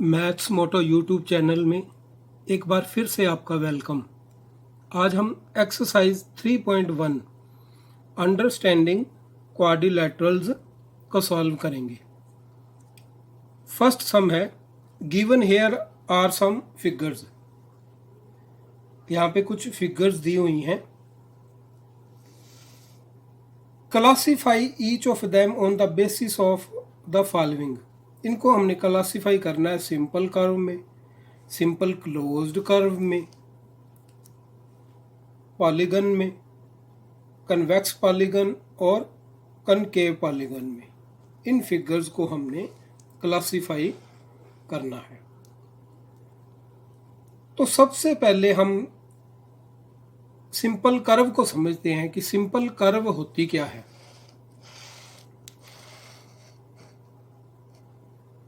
Maths मोटो YouTube channel में एक बार फिर से आपका वेलकम। आज हम एक्सरसाइज 3.1 अंडरस्टैंडिंग क्वाड्रिलैटरल्स को सॉल्व करेंगे। फर्स्ट सम है given here are some figures. यहाँ पे कुछ फिगर्स दी हुई हैं। Classify each of them on the basis of the following. इनको हमने क्लासीफाई करना है सिंपल कर्व में, सिंपल क्लोज्ड कर्व में, पॉलीगन में, कन्वेक्स पॉलीगन और कनकेव पॉलीगन में। इन फिगर्स को हमने क्लासीफाई करना है। तो सबसे पहले हम सिंपल कर्व को समझते हैं कि सिंपल कर्व होती क्या है।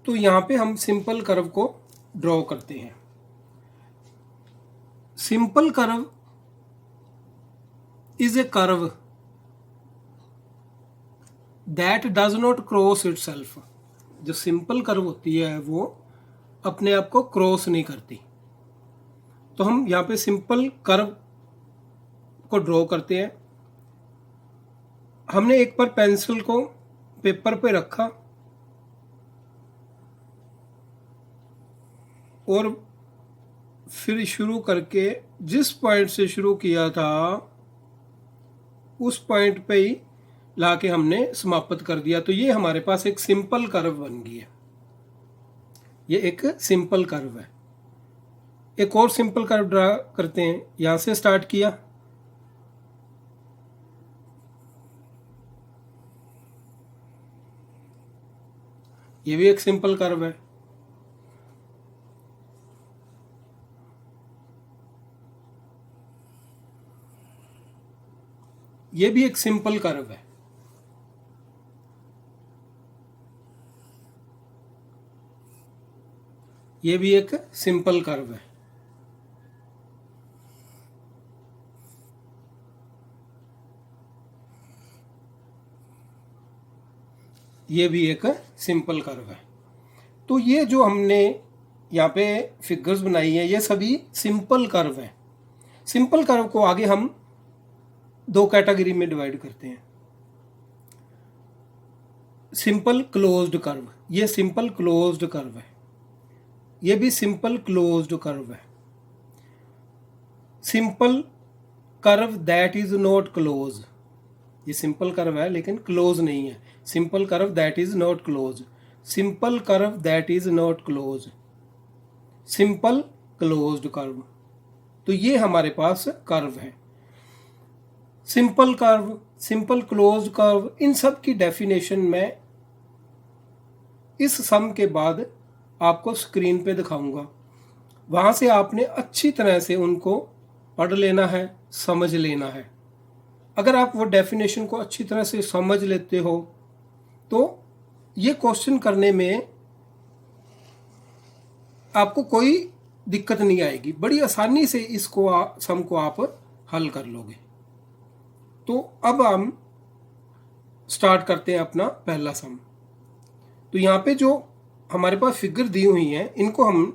तो यहां पे हम सिंपल कर्व को ड्रॉ करते हैं। Simple curve is a curve that does not cross itself. जो सिंपल कर्व होती है वो अपने आप को क्रॉस नहीं करती। तो हम यहाँ पे सिंपल कर्व को ड्रॉ करते हैं। हमने एक बार पेंसिल को पेपर पे रखा और फिर शुरू करके जिस पॉइंट से शुरू किया था उस पॉइंट पे ही लाके हमने समाप्त कर दिया। तो ये हमारे पास एक सिंपल कर्व बन गई है। ये एक सिंपल कर्व है। एक और सिंपल कर्व ड्रा करते हैं। यहां से स्टार्ट किया, ये भी एक सिंपल कर्व है। ये भी एक सिंपल कर्व है। ये भी एक सिंपल कर्व है। ये भी एक सिंपल कर्व है। तो ये जो हमने यहाँ पे फिगर्स बनाई है ये सभी सिंपल कर्व है। सिंपल कर्व को आगे हम दो कैटेगरी में डिवाइड करते हैं। सिंपल क्लोज्ड कर्व, ये सिंपल क्लोज्ड कर्व है। ये भी सिंपल क्लोज्ड कर्व है। Simple curve that is not close, ये सिंपल कर्व है लेकिन क्लोज नहीं है। Simple curve that is not close, simple curve that is not close, simple closed curve. तो ये हमारे पास कर्व है। Simple curve, simple closed curve, इन सब की डेफिनेशन मैं इस सम के बाद आपको स्क्रीन पे दिखाऊंगा। वहां से आपने अच्छी तरह से उनको पढ़ लेना है, समझ लेना है। अगर आप वो डेफिनेशन को अच्छी तरह से समझ लेते हो तो ये क्वेश्चन करने में आपको कोई दिक्कत नहीं आएगी। बड़ी आसानी से इसको सम को आप हल कर लोगे। तो अब हम स्टार्ट करते हैं अपना पहला सम। तो यहाँ पे जो हमारे पास फिगर दी हुई हैं इनको हम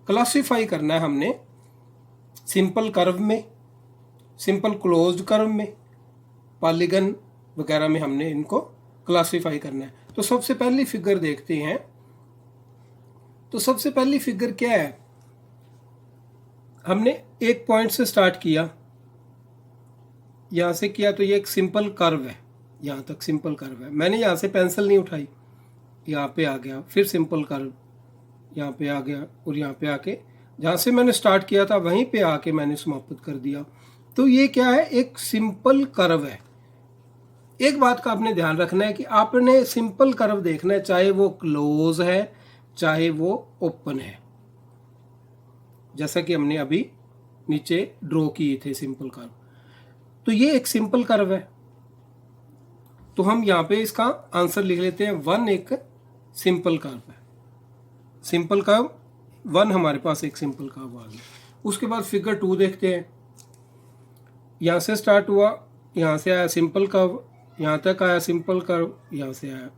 क्लासिफाई करना है हमने सिंपल कर्व में, सिंपल क्लोज्ड कर्व में, पॉलीगन वगैरह में हमने इनको क्लासिफाई करना है। तो सबसे पहली फिगर देखते हैं। तो सबसे पहली फिगर क्या है? हमने एक पॉइंट से स्टार्ट किया, यहां से किया, तो ये एक सिंपल कर्व है। यहां तक सिंपल कर्व है। मैंने यहां से पेंसिल नहीं उठाई, यहाँ पे आ गया, फिर सिंपल कर्व यहाँ पे आ गया और यहाँ पे आके जहाँ से मैंने स्टार्ट किया था वहीं पे आके मैंने समाप्त कर दिया। तो ये क्या है? एक सिंपल कर्व है। एक बात का आपने ध्यान रखना है कि आपने सिंपल कर्व देखना है, चाहे वो क्लोज है चाहे वो ओपन है, जैसा कि हमने अभी नीचे ड्रॉ किए थे सिंपल कर्व। तो ये एक सिंपल कर्व है। तो हम यहाँ पे इसका आंसर लिख लेते हैं। 1 एक सिंपल कर्व है। सिंपल कर्व 1 हमारे पास एक सिंपल कर्व आ गया। उसके बाद फिगर 2 देखते हैं। यहाँ से स्टार्ट हुआ, यहाँ से आया सिंपल कर्व, यहाँ तक आया सिंपल कर्व, यहाँ से आया,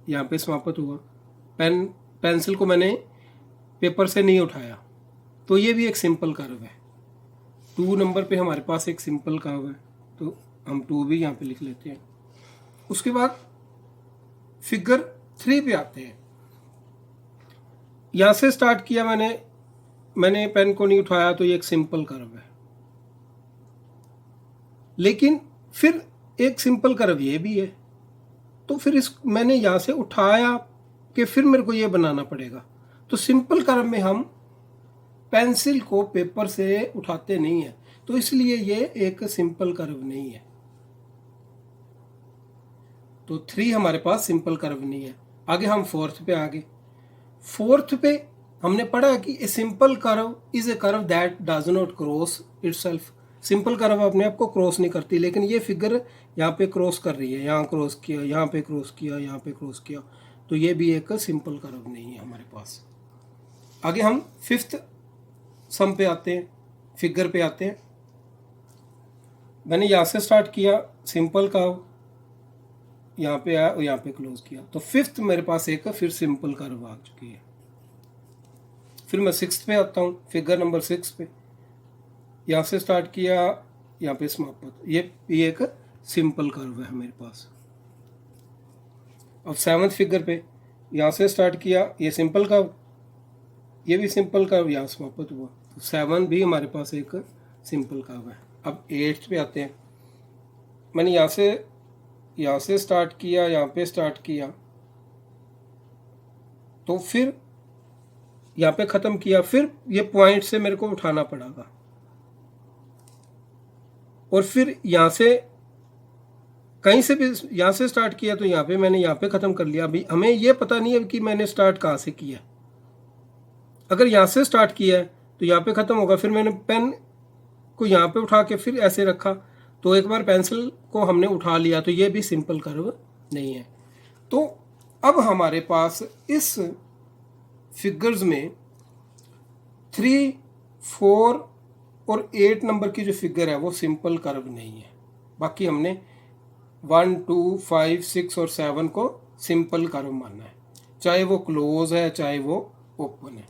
यहाँ पे समाप्त हुआ। पेंसिल को मैंने पेपर से नहीं उठाया, तो ये भी एक सिंपल कर्व है। 2 नंबर पे हमारे पास एक सिंपल कर्व है, तो हम 2 भी यहाँ पे लिख लेते हैं। उसके बाद फिगर 3 पे आते हैं। यहाँ से स्टार्ट किया मैंने पेन को नहीं उठाया, तो ये एक सिंपल कर्व है। लेकिन फिर एक सिंपल कर्व ये भी है, तो फिर मैंने यहाँ से उठाया कि फिर मेरे को ये बनाना पड़ेगा। तो सिंपल कर्व में हम पेंसिल को पेपर से उठाते नहीं है, तो इसलिए ये एक सिंपल कर्व नहीं है। तो 3 हमारे पास सिंपल कर्व नहीं है। आगे हम 4th पे आगे। 4th पे हमने पढ़ा कि a simple curve is a curve that does not cross itself. Simple curve अपने आप को क्रॉस नहीं करती, लेकिन ये फिगर यहाँ पे क्रॉस कर रही है, यहाँ क्रॉस किया, यहाँ पे क्रॉस किया, यहाँ पे क्रॉस किया, तो ये भी एक सिंपल कर्व नहीं है हमारे पास। आगे हम 5th सम पे आते हैं, फिगर पे आते हैं। मैंने यहाँ से स्टार्ट किया, सिंपल कर्व यहाँ पे आया और यहाँ पे क्लोज किया, तो 5th मेरे पास एक फिर सिंपल कर्व आ चुकी है। फिर मैं 6th पे आता हूँ, फिगर नंबर 6 पे। यहाँ से स्टार्ट किया, यहाँ पे समाप्त, ये एक सिंपल कर्व है मेरे पास। अब 7th फिगर पे यहाँ से स्टार्ट किया, ये सिंपल कर्व, ये भी सिंपल कर्व, यहाँ समाप्त हुआ, तो 7 भी हमारे पास एक सिंपल कर्व है। अब 8th पे आते हैं। मैंने यहाँ से स्टार्ट किया, यहाँ पे स्टार्ट किया, तो फिर यहाँ पे ख़त्म किया, फिर ये पॉइंट से मेरे को उठाना पड़ेगा, और फिर यहाँ से कहीं से भी यहाँ से स्टार्ट किया, तो यहाँ पे मैंने यहाँ पे ख़त्म कर लिया। अभी हमें ये पता नहीं है कि मैंने स्टार्ट कहाँ से किया। अगर यहाँ से स्टार्ट किया है तो यहाँ पे ख़त्म होगा, फिर मैंने पेन को यहाँ पे उठा के फिर ऐसे रखा, तो एक बार पेंसिल को हमने उठा लिया, तो ये भी सिंपल कर्व नहीं है। तो अब हमारे पास इस फिगर्स में 3, 4 और 8 नंबर की जो फिगर है वो सिंपल कर्व नहीं है। बाकी हमने 1, 2, 5, 6 और 7 को सिंपल कर्व मानना है, चाहे वो क्लोज है चाहे वो ओपन है।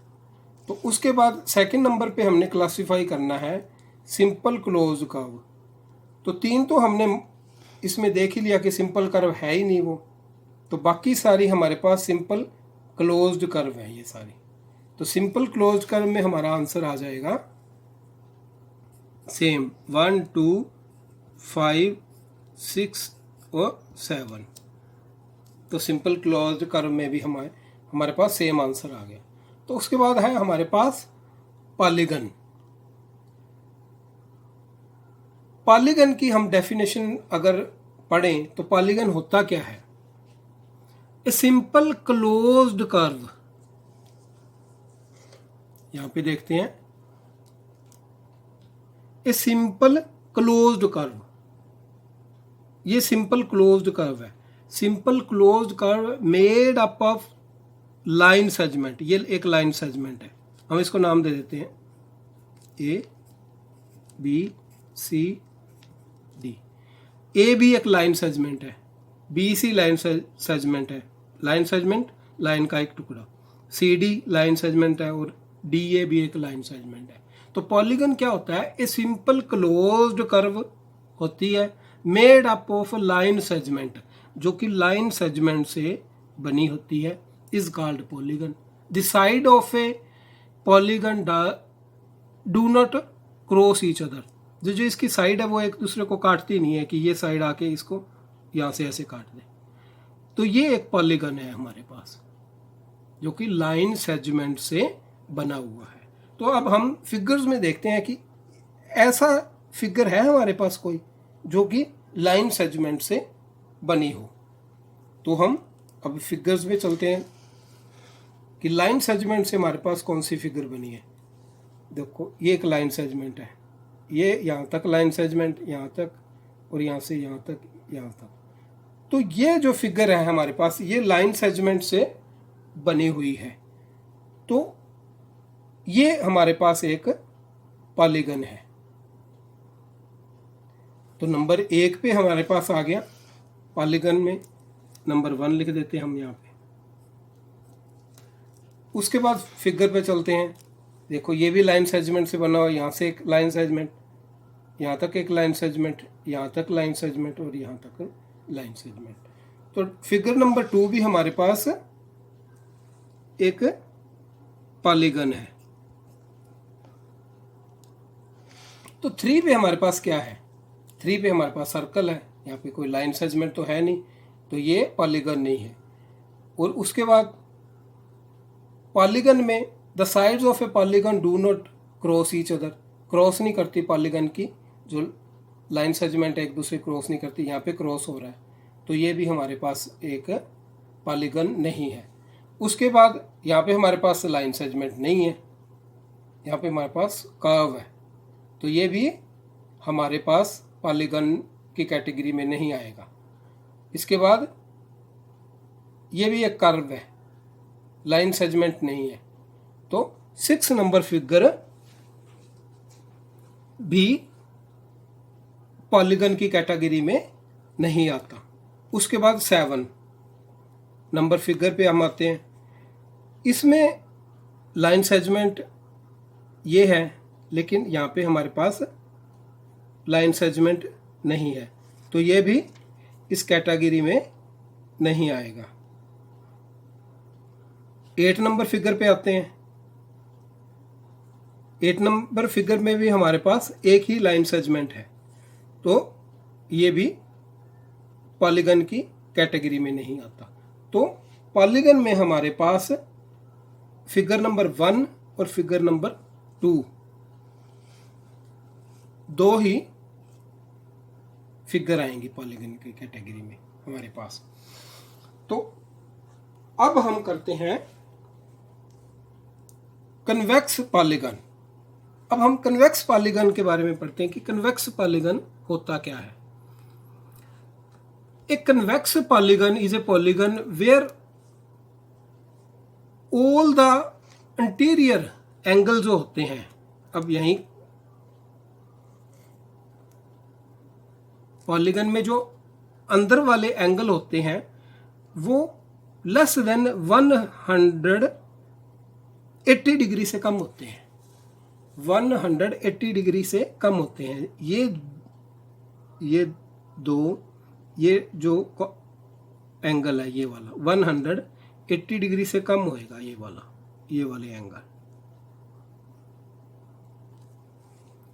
तो उसके बाद सेकंड नंबर पे हमने क्लासिफाई करना है सिंपल क्लोज कर्व। तो 3 तो हमने इसमें देख ही लिया कि सिंपल कर्व है ही नहीं वो, तो बाकी सारी हमारे पास सिंपल क्लोज्ड कर्व है ये सारी। तो सिंपल क्लोज्ड कर्व में हमारा आंसर आ जाएगा सेम 1, 2, 5, 6 और 7। तो सिंपल क्लोज्ड कर्व में भी हमारे पास सेम आंसर आ गया। तो उसके बाद है हमारे पास पॉलीगन। पॉलीगन की हम डेफिनेशन अगर पढ़ें तो पॉलीगन होता क्या है? ए सिंपल क्लोज्ड कर्व, यहां पे देखते हैं, ए सिंपल क्लोज्ड कर्व, ये सिंपल क्लोज्ड कर्व है। Simple closed curve made up of line segment, ये एक लाइन सेगमेंट है, हम इसको नाम दे देते हैं ए बी सी डी। ए भी एक लाइन सेगमेंट है, बी सी लाइन सेगमेंट है, लाइन सेगमेंट लाइन का एक टुकड़ा, सी डी लाइन सेगमेंट है और डी ए भी एक लाइन सेगमेंट है। तो पॉलीगन क्या होता है? ए सिंपल क्लोज्ड कर्व होती है made up of line segment, जो कि लाइन सेगमेंट से बनी होती है, is called polygon. The side of a polygon do not cross each other, जो इसकी साइड है वो एक दूसरे को काटती नहीं है कि ये साइड आके इसको यहाँ से ऐसे काट दे। तो ये एक पॉलीगन है हमारे पास जो कि लाइन सेगमेंट से बना हुआ है। तो अब हम फिगर्स में देखते हैं कि ऐसा फिगर है हमारे पास कोई जो कि लाइन सेगमेंट से बनी हो। तो हम अब फिगर्स में चलते हैं कि लाइन सेगमेंट से हमारे पास कौन सी फिगर बनी है। देखो ये एक लाइन सेगमेंट है, ये यहाँ तक लाइन सेगमेंट, यहाँ तक, और यहाँ से यहाँ तक, यहाँ तक। तो ये जो फिगर है हमारे पास ये लाइन सेगमेंट से बनी हुई है। तो ये हमारे पास एक पॉलीगन है। तो नंबर 1 पे हमारे पास आ गया पॉलीगन में, नंबर 1 लिख देते हैं हम यहाँ पे। उसके बाद फिगर पे चलते हैं। देखो ये भी लाइन सेगमेंट से बना हुआ, यहाँ से एक लाइन सेगमेंट, यहाँ तक एक लाइन सेगमेंट, यहाँ तक लाइन सेगमेंट और यहाँ तक लाइन सेगमेंट। तो फिगर नंबर 2 भी हमारे पास एक पॉलीगन है। तो 3 पे हमारे पास क्या है? 3 पे हमारे पास सर्कल है, यहाँ पे कोई लाइन सेगमेंट तो है नहीं, तो ये पॉलीगन नहीं है। और उसके बाद पॉलीगन में the sides of a polygon do not cross each other, cross नहीं करती पॉलीगन की जो लाइन सेगमेंट है एक दूसरे क्रॉस नहीं करती, यहाँ पे क्रॉस हो रहा है, तो ये भी हमारे पास एक पॉलीगन नहीं है। उसके बाद यहाँ पे हमारे पास लाइन सेगमेंट नहीं है, यहाँ पे हमारे पास कर्व है, तो ये भी हमारे पास पॉलीगन की कैटेगरी में नहीं आएगा। इसके बाद ये भी एक कर्व है, लाइन सेगमेंट नहीं है, तो 6 नंबर फिगर भी पॉलीगन की कैटेगरी में नहीं आता। उसके बाद 7 नंबर फिगर पे हम आते हैं। इसमें लाइन सेगमेंट ये है, लेकिन यहाँ पे हमारे पास लाइन सेगमेंट नहीं है, तो ये भी इस कैटेगरी में नहीं आएगा। 8 नंबर फिगर पे आते हैं। 8 नंबर फिगर में भी हमारे पास एक ही लाइन सेगमेंट है, तो ये भी पॉलीगन की कैटेगरी में नहीं आता। तो पॉलीगन में हमारे पास फिगर नंबर 1 और फिगर नंबर 2 दो ही फिगर आएंगी पॉलीगन की कैटेगरी में हमारे पास। तो अब हम करते हैं कन्वेक्स पॉलीगन। अब हम कन्वेक्स पॉलीगन के बारे में पढ़ते हैं कि कन्वेक्स पॉलीगन होता क्या है। A convex polygon is a polygon where all the interior angle जो होते हैं, अब यहीं पॉलीगन में जो अंदर वाले एंगल होते हैं वो लेस देन 180 डिग्री से कम होते हैं, 180 डिग्री से कम होते हैं। ये दो, ये जो एंगल है ये वाला 180 डिग्री से कम होएगा, ये वाले एंगल,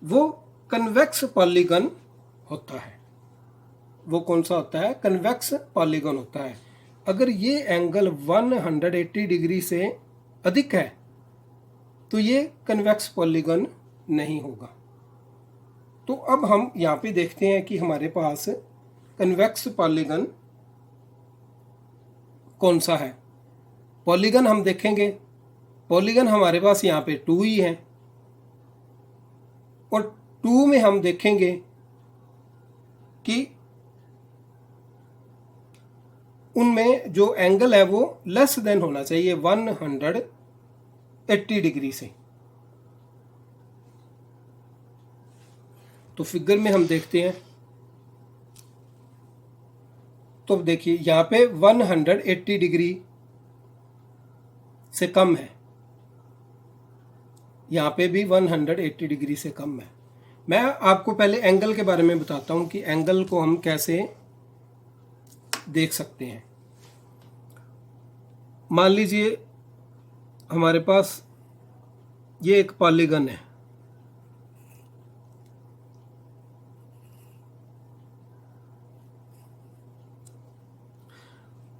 वो कन्वेक्स पॉलीगन होता है। वो कौन सा होता है? कन्वेक्स पॉलीगन होता है। अगर ये एंगल 180 डिग्री से अधिक है तो ये कन्वेक्स पॉलीगन नहीं होगा। तो अब हम यहाँ पे देखते हैं कि हमारे पास कन्वेक्स पॉलीगन कौन सा है। पॉलीगन हम देखेंगे, पॉलीगन हमारे पास यहाँ पे 2 ही है, और 2 में हम देखेंगे कि उनमें जो एंगल है वो लेस देन होना चाहिए 180 डिग्री से। तो फिगर में हम देखते हैं, तो देखिए यहाँ पे 180 डिग्री से कम है, यहाँ पे भी 180 डिग्री से कम है। मैं आपको पहले एंगल के बारे में बताता हूँ कि एंगल को हम कैसे देख सकते हैं। मान लीजिए हमारे पास ये एक पॉलीगन है,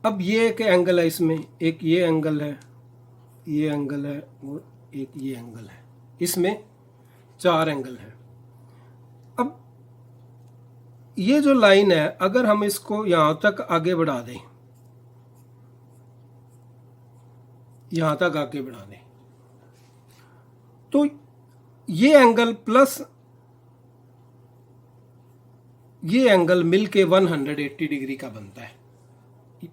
अब ये एक एंगल है, इसमें एक ये एंगल है, ये एंगल है और एक ये एंगल है, इसमें 4 एंगल हैं। अब ये जो लाइन है अगर हम इसको यहाँ तक आगे बढ़ा दें, यहाँ तक आगे बढ़ा दें, तो ये एंगल प्लस ये एंगल मिलके 180 डिग्री का बनता है।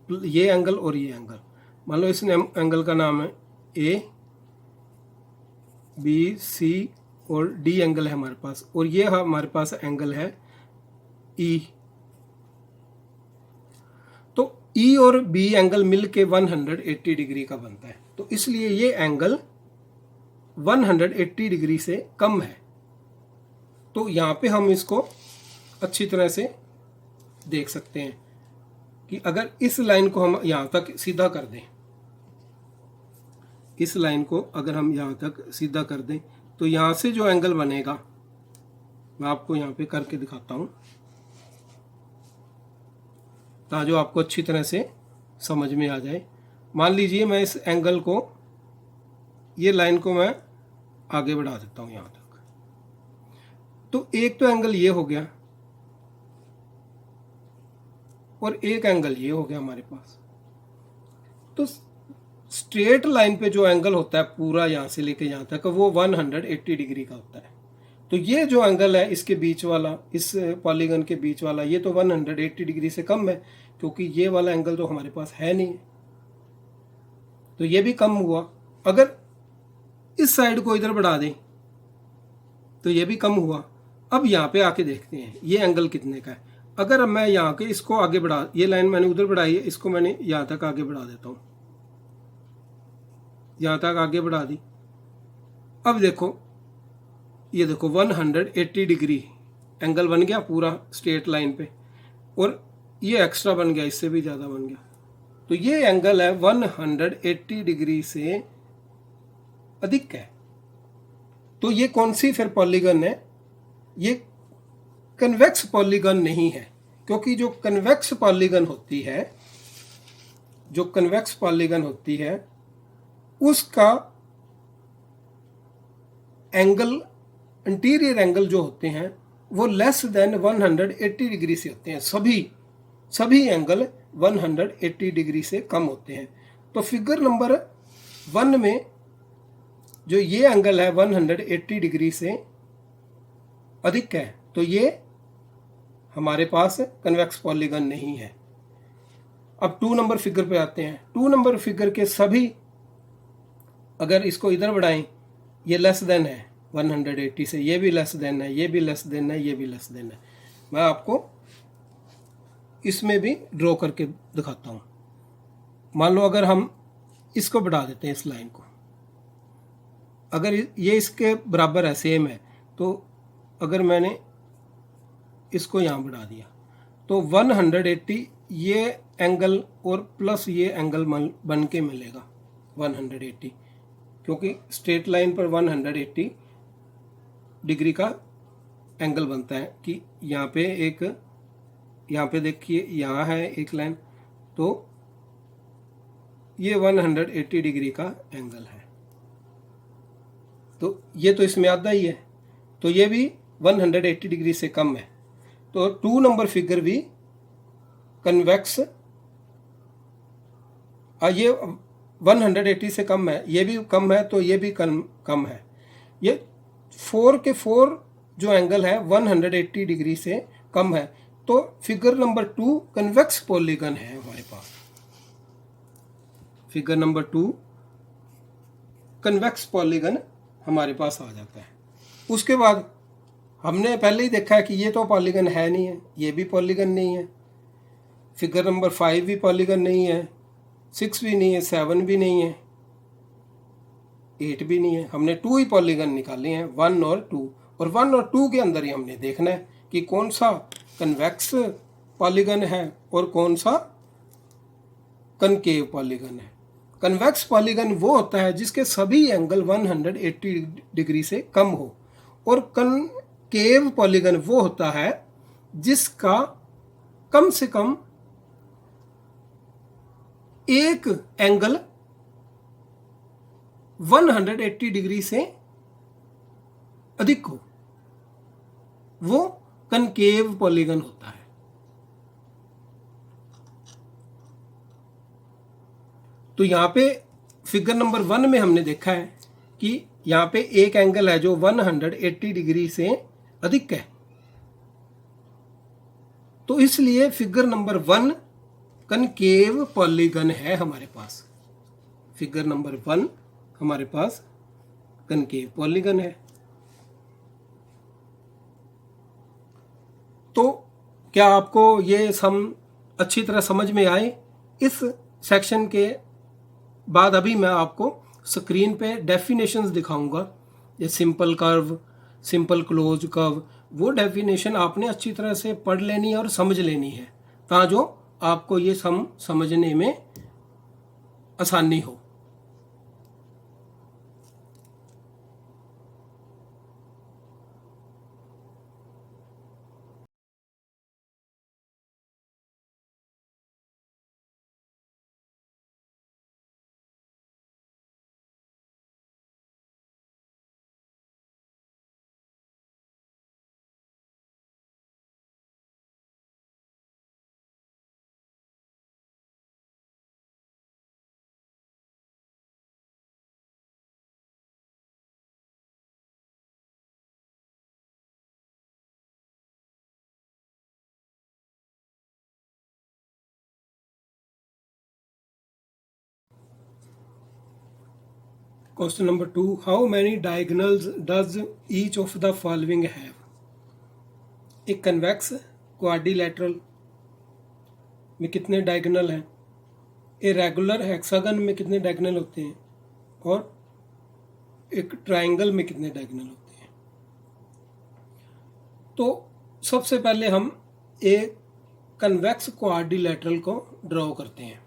ये एंगल और ये एंगल, मान लो इस एंगल का नाम है ए, बी, सी और डी एंगल है हमारे पास, और ये हमारे पास एंगल है ई। तो ई और बी एंगल मिल के 180 डिग्री का बनता है, तो इसलिए ये एंगल 180 डिग्री से कम है। तो यहाँ पे हम इसको अच्छी तरह से देख सकते हैं कि अगर इस लाइन को हम यहाँ तक सीधा कर दें, इस लाइन को अगर हम यहाँ तक सीधा कर दें, तो यहाँ से जो एंगल बनेगा, मैं आपको यहाँ पे करके दिखाता हूँ ताकि आपको अच्छी तरह से समझ में आ जाए। मान लीजिए मैं इस एंगल को, ये लाइन को मैं आगे बढ़ा देता हूँ यहाँ तक, तो एक तो एंगल ये हो गया और एक एंगल ये हो गया हमारे पास। तो स्ट्रेट लाइन पे जो एंगल होता है पूरा यहाँ से लेके यहाँ तक, वो 180 डिग्री का होता है। तो ये जो एंगल है इसके बीच वाला, इस पॉलीगन के बीच वाला, ये तो 180 डिग्री से कम है, क्योंकि ये वाला एंगल तो हमारे पास है नहीं, तो ये भी कम हुआ। अगर इस साइड को इधर बढ़ा दें तो ये भी कम हुआ। अब यहाँ पे आके देखते हैं ये एंगल कितने का है। अगर मैं यहाँ के इसको आगे बढ़ा, ये लाइन मैंने उधर बढ़ाई है, इसको मैंने यहाँ तक आगे बढ़ा देता हूँ, यहाँ तक आगे बढ़ा दी। अब देखो, ये देखो 180 डिग्री एंगल बन गया पूरा स्ट्रेट लाइन पे, और ये एक्स्ट्रा बन गया, इससे भी ज़्यादा बन गया। तो ये एंगल है 180 डिग्री से अधिक है। तो ये कौन सी फिर पॉलीगन है? ये कन्वेक्स पॉलीगन नहीं है, क्योंकि जो कन्वेक्स पॉलीगन होती है, जो कन्वेक्स पॉलीगन होती है उसका एंगल, इंटीरियर एंगल जो होते हैं वो लेस देन 180 डिग्री से होते हैं। सभी एंगल 180 डिग्री से कम होते हैं। तो फिगर नंबर 1 में जो ये एंगल है 180 डिग्री से अधिक है, तो ये हमारे पास कन्वेक्स पॉलीगन नहीं है। अब 2 नंबर फिगर पे आते हैं। 2 नंबर फिगर के सभी, अगर इसको इधर बढ़ाएं, ये लेस देन है 180 से, ये भी लेस देन है, ये भी लेस देन है, ये भी लेस देन है। मैं आपको इसमें भी ड्रॉ करके दिखाता हूँ। मान लो अगर हम इसको बढ़ा देते हैं, इस लाइन को, अगर ये इसके बराबर है, सेम है, तो अगर मैंने इसको यहाँ बढ़ा दिया तो 180 ये एंगल और प्लस ये एंगल बन के मिलेगा 180, क्योंकि स्ट्रेट लाइन पर 180 डिग्री का एंगल बनता है। कि यहाँ पे एक, यहाँ पे देखिए यहाँ है एक लाइन, तो ये 180 डिग्री का एंगल है, तो ये तो इसमें आधा ही है, तो ये भी 180 डिग्री से कम है। तो 2 नंबर फिगर भी कन्वेक्स, ये 180 से कम है, ये भी कम है, तो ये भी कम है। ये 4 के 4 जो एंगल है 180 डिग्री से कम है। तो फिगर नंबर 2 कन्वेक्स पॉलीगन है हमारे पास। फिगर नंबर 2 कन्वेक्स पॉलीगन हमारे पास आ जाता है। उसके बाद हमने पहले ही देखा है कि ये तो पॉलीगन है नहीं है, ये भी पॉलीगन नहीं है, फिगर नंबर 5 भी पॉलीगन नहीं है, 6 भी नहीं है, 7 भी नहीं है, 8 भी नहीं है। हमने 2 ही पॉलीगन निकाले हैं, 1 और 2, और 1 और 2 के अंदर ही हमने देखना है कि कौन सा कन्वेक्स पॉलीगन है और कौन सा कनकेव पॉलीगन है। कन्वेक्स पॉलीगन वो होता है जिसके सभी एंगल 180 डिग्री से कम हो, और कनकेव पॉलीगन वो होता है जिसका कम से कम एक एंगल 180 डिग्री से अधिक हो, वो कनकेव पॉलीगन होता है। तो यहां पे फिगर नंबर 1 में हमने देखा है कि यहां पे एक एंगल है जो 180 डिग्री से अधिक है, तो इसलिए फिगर नंबर 1 कनकेव पॉलीगन है हमारे पास। फिगर नंबर 1 हमारे पास कनकेव पॉलीगन है। तो क्या आपको ये सम अच्छी तरह समझ में आए इस सेक्शन के बाद अभी मैं आपको स्क्रीन पे डेफिनेशंस दिखाऊंगा, ये simple curve, simple close curve, वो डेफिनेशन आपने अच्छी तरह से पढ़ लेनी है और समझ लेनी है, ताकि जो आपको ये समझने में आसानी हो। Question number 2, how many diagonals does each of the following have? एक कन्वेक्स क्वाड्रिलेटरल में कितने डायगोनल हैं? ए रेगुलर हेक्सागन में कितने डायगोनल होते हैं? और एक ट्रायंगल में कितने डायगोनल होते हैं? तो सबसे पहले हम एक कन्वेक्स क्वाड्रिलेटरल को ड्रॉ करते हैं।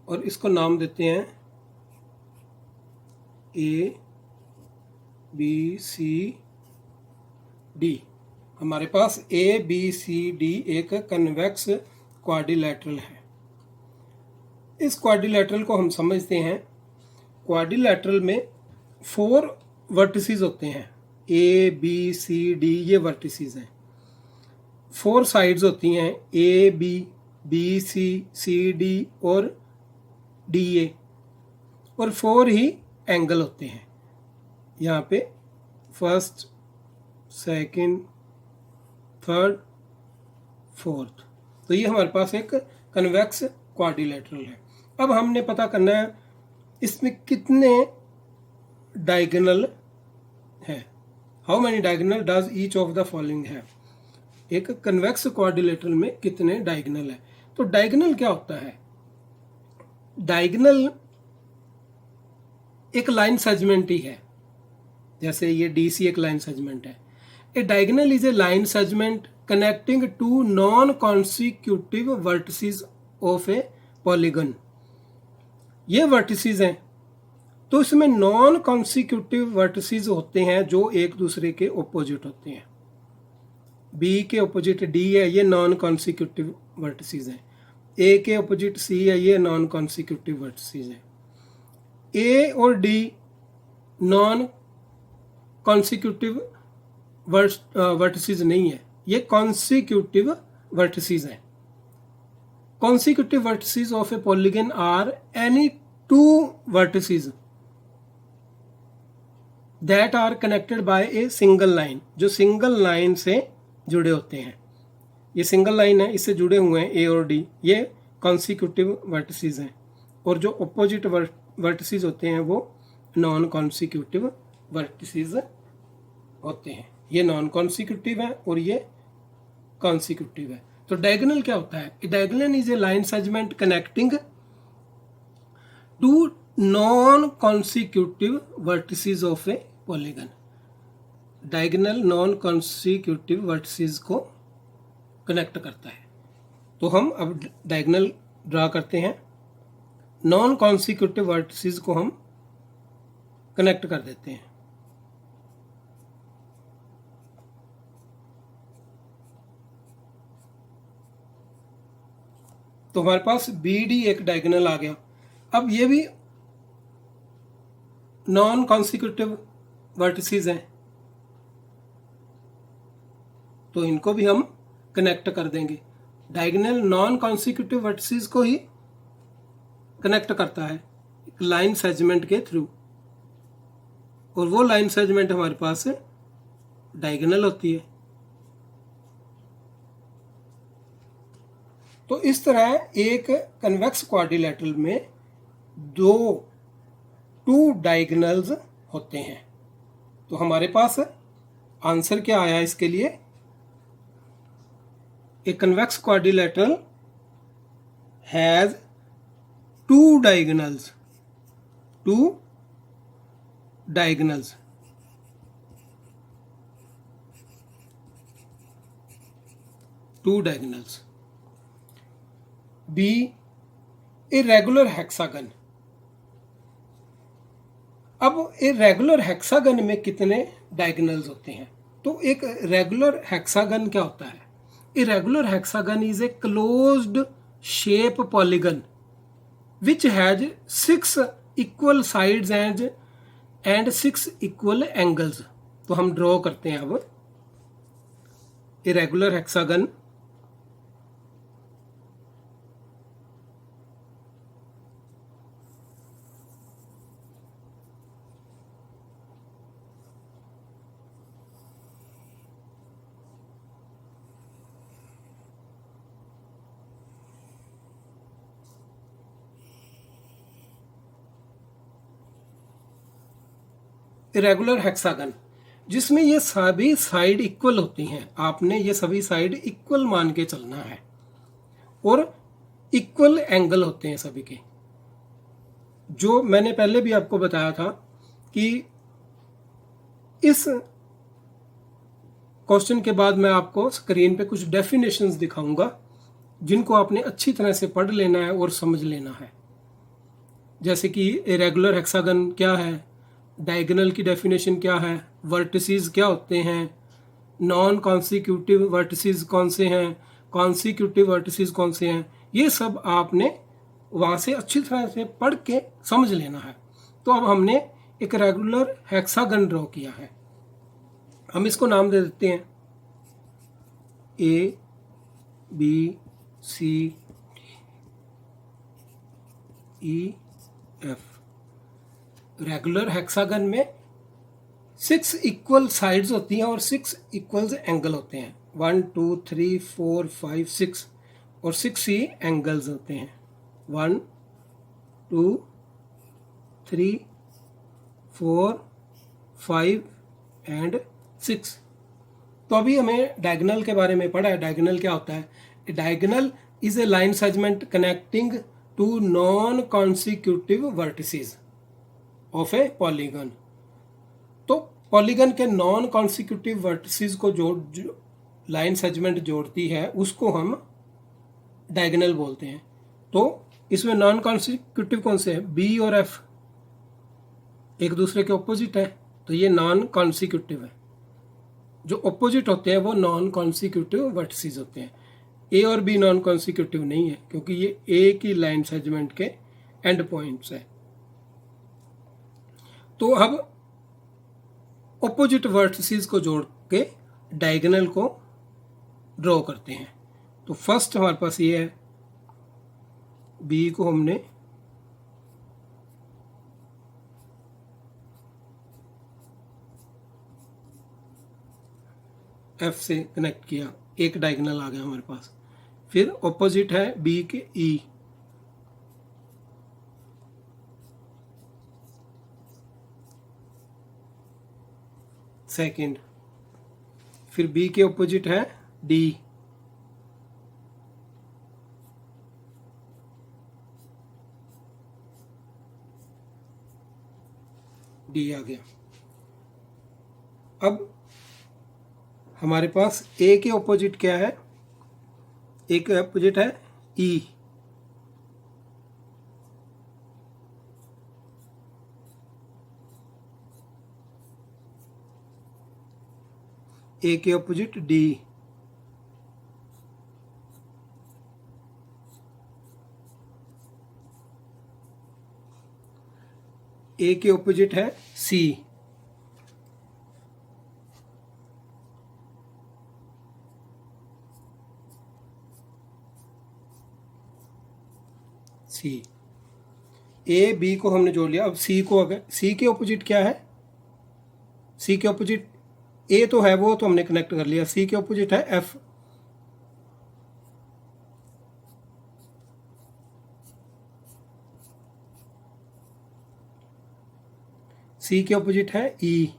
और इसको नाम देते हैं ए बी सी डी। हमारे पास ए बी सी डी एक कन्वेक्स क्वाड्रिलेटरल है। इस क्वाड्रिलेटरल को हम समझते हैं, क्वाड्रिलेटरल में 4 वर्टिसेस होते हैं, ए बी सी डी ये वर्टिसेस हैं। 4 साइड्स होती हैं, ए बी सी डी और डी ए, और 4 ही एंगल होते हैं। यहाँ पे फर्स्ट, सेकंड, थर्ड, फोर्थ। तो ये हमारे पास एक कन्वेक्स क्वाड्रिलेटरल है। अब हमने पता करना है इसमें कितने डायगोनल है। How many diagonal does each of the following है? एक कन्वेक्स क्वाड्रिलेटरल में कितने डायगोनल है? तो डायगोनल क्या होता है? डायगोनल एक लाइन सेगमेंट ही है, जैसे ये डीसी एक लाइन सेगमेंट है। A diagonal is a line segment connecting two non consecutive vertices of a polygon. ये वर्टिसेस हैं, तो इसमें नॉन कॉन्सिक्यूटिव वर्टिसेस होते हैं जो एक दूसरे के ऑपोजिट होते हैं। बी के ऑपोजिट डी है, ये नॉन कॉन्सिक्यूटिव वर्टिसेस हैं। ए के ऑपोजिट सी है, ये नॉन कॉन्सिक्यूटिव वर्टिसेस हैं। ए और डी नॉन कॉन्सिक्यूटिव वर्टिसेस नहीं है, ये कॉन्सिक्यूटिव वर्टिसेस हैं। Consecutive vertices of a polygon are any 2 vertices that are connected by a single line, जो सिंगल लाइन से जुड़े होते हैं। ये सिंगल लाइन है, इससे जुड़े हुए हैं ए और डी, ये कॉन्सिक्यूटिव वर्टिसेस हैं। और जो अपोजिट वर्टिसेस होते हैं वो नॉन कॉन्सिक्यूटिव वर्टिसेस होते हैं। ये नॉन कॉन्सिक्यूटिव है और ये कॉन्सिक्यूटिव है। तो डायगोनल क्या होता है? Diagonal is a line segment connecting two non consecutive vertices of a polygon. Diagonal non consecutive vertices को कनेक्ट करता है। तो हम अब डायगोनल ड्रा करते हैं। नॉन कॉन्सिक्यूटिव वर्टिसेस को हम कनेक्ट कर देते हैं। तो हमारे पास बी डी एक डायगोनल आ गया। अब ये भी नॉन कॉन्सिक्यूटिव वर्टिसेस हैं, तो इनको भी हम कनेक्ट कर देंगे। डायगोनल नॉन कॉन्सिक्यूटिव वर्टिसेस को ही कनेक्ट करता है एक लाइन सेगमेंट के थ्रू, और वो लाइन सेगमेंट हमारे पास डायगोनल होती है। तो इस तरह एक कन्वेक्स क्वाड्रिलेटरल में टू डायगोनल्स होते हैं। तो हमारे पास आंसर क्या आया इसके लिए? A convex quadrilateral has two diagonals, two diagonals. B, a regular hexagon. अब ए रेगुलर हेक्सागन में कितने डायगोनल्स होते हैं? तो एक रेगुलर हेक्सागन क्या होता है? A regular hexagon is a closed shape polygon which has 6 equal sides and 6 equal angles. तो हम ड्रॉ करते हैं अब a regular hexagon. Regular hexagon जिसमें ये सभी साइड इक्वल होती हैं। आपने ये सभी साइड इक्वल मान के चलना है और इक्वल एंगल होते हैं सभी के। जो मैंने पहले भी आपको बताया था कि इस क्वेश्चन के बाद मैं आपको स्क्रीन पे कुछ डेफिनेशंस दिखाऊंगा जिनको आपने अच्छी तरह से पढ़ लेना है और समझ लेना है। जैसे कि रेगुलर हेक्सागन क्या है, डायगोनल की डेफिनेशन क्या है, वर्टिसेस क्या होते हैं, नॉन कॉन्सिक्यूटिव वर्टिसेस कौन से हैं, कॉन्सिक्यूटिव वर्टिसेस कौन से हैं, ये सब आपने वहाँ से अच्छी तरह से पढ़ के समझ लेना है। तो अब हमने एक रेगुलर हेक्सागन ड्रॉ किया है। हम इसको नाम दे देते हैं A B C D E F। Regular hexagon में 6 इक्वल साइड्स होती हैं और 6 इक्वल एंगल होते हैं। 1 2 3 4 5 6 और 6 ही एंगल्स होते हैं। 1 2 3 4 5 एंड 6। तो अभी हमें डायगोनल के बारे में पढ़ा है। डायगोनल क्या होता है? Diagonal is a line segment connecting two non consecutive vertices of a polygon. तो पॉलीगन के नॉन कॉन्सिक्यूटिव वर्टिसेस को जो लाइन सेगमेंट जोड़ती है उसको हम डायगोनल बोलते हैं। तो इसमें नॉन कॉन्सिक्यूटिव कौन से हैं? बी और एफ एक दूसरे के ऑपोजिट है, तो ये नॉन कॉन्सिक्यूटिव है। जो ऑपोजिट होते हैं वो नॉन कॉन्सिक्यूटिव वर्टिसेस होते हैं। ए और बी नॉन कॉन्सिक्यूटिव नहीं है क्योंकि ये एक ही लाइन सेगमेंट के एंड पॉइंट्स है। तो अब ऑपोजिट वर्टिसेस को जोड़ के डायगोनल को ड्रॉ करते हैं। तो फर्स्ट हमारे पास ये है, बी को हमने एफ से कनेक्ट किया, एक डायगोनल आ गया हमारे पास। फिर ऑपोजिट है बी के ई, सेकंड। फिर बी के ऑपोजिट है डी, डी आ गया। अब हमारे पास ए के ऑपोजिट क्या है? ए के ऑपोजिट है ई, ए के ऑपोजिट डी, ए के ऑपोजिट है सी, सी। ए बी को हमने जोड़ लिया। अब सी को, अगर सी के ऑपोजिट क्या है? सी के ऑपोजिट ए तो है, वो तो हमने कनेक्ट कर लिया। सी के ऑपोजिट है एफ, सी के ऑपोजिट है ई।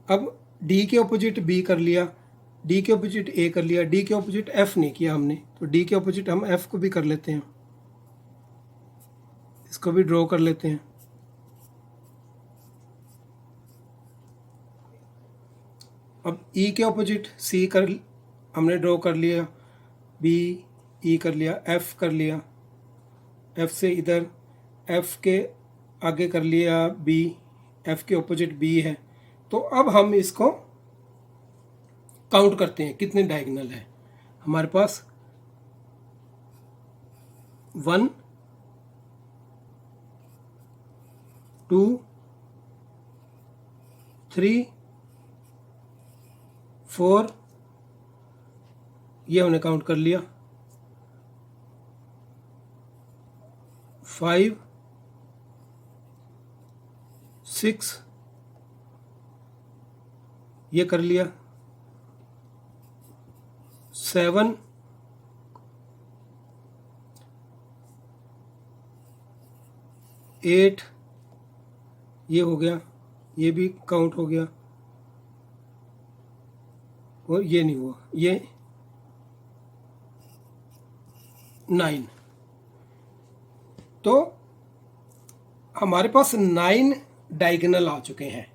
अब डी के ऑपोजिट बी कर लिया, डी के ऑपोजिट ए कर लिया, डी के ऑपोजिट एफ नहीं किया हमने, तो डी के ऑपोजिट हम एफ को भी कर लेते हैं, इसको भी ड्रॉ कर लेते हैं। अब ई के ऑपोजिट सी कर हमने ड्रॉ कर लिया, बी ई कर लिया, एफ कर लिया, एफ से इधर एफ के आगे कर लिया बी, एफ के ऑपोजिट बी है। तो अब हम इसको काउंट करते हैं कितने डायगोनल है हमारे पास। 1 2 3 4, ये हमने काउंट कर लिया, 5 6 ये कर लिया, 7 8 ये हो गया, ये भी काउंट हो गया, और ये नहीं हुआ, ये 9। तो हमारे पास 9 डायगोनल आ चुके हैं।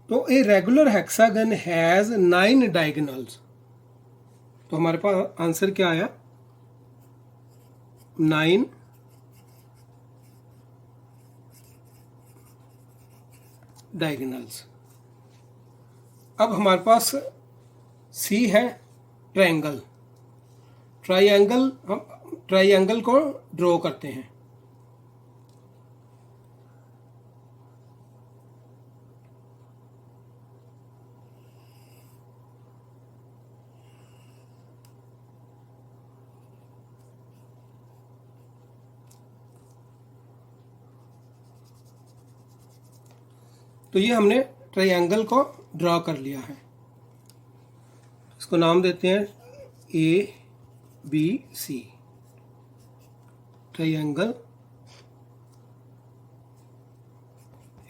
तो ए रेगुलर हेक्सागन हैज 9 डायगोनल्स। तो हमारे पास आंसर क्या आया, 9 डायगोनल्स। अब हमारे पास सी है ट्रायंगल। हम ट्रायंगल को ड्रॉ करते हैं। तो ये हमने ट्रायंगल को ड्रॉ कर लिया है, इसको नाम देते हैं A B C, triangle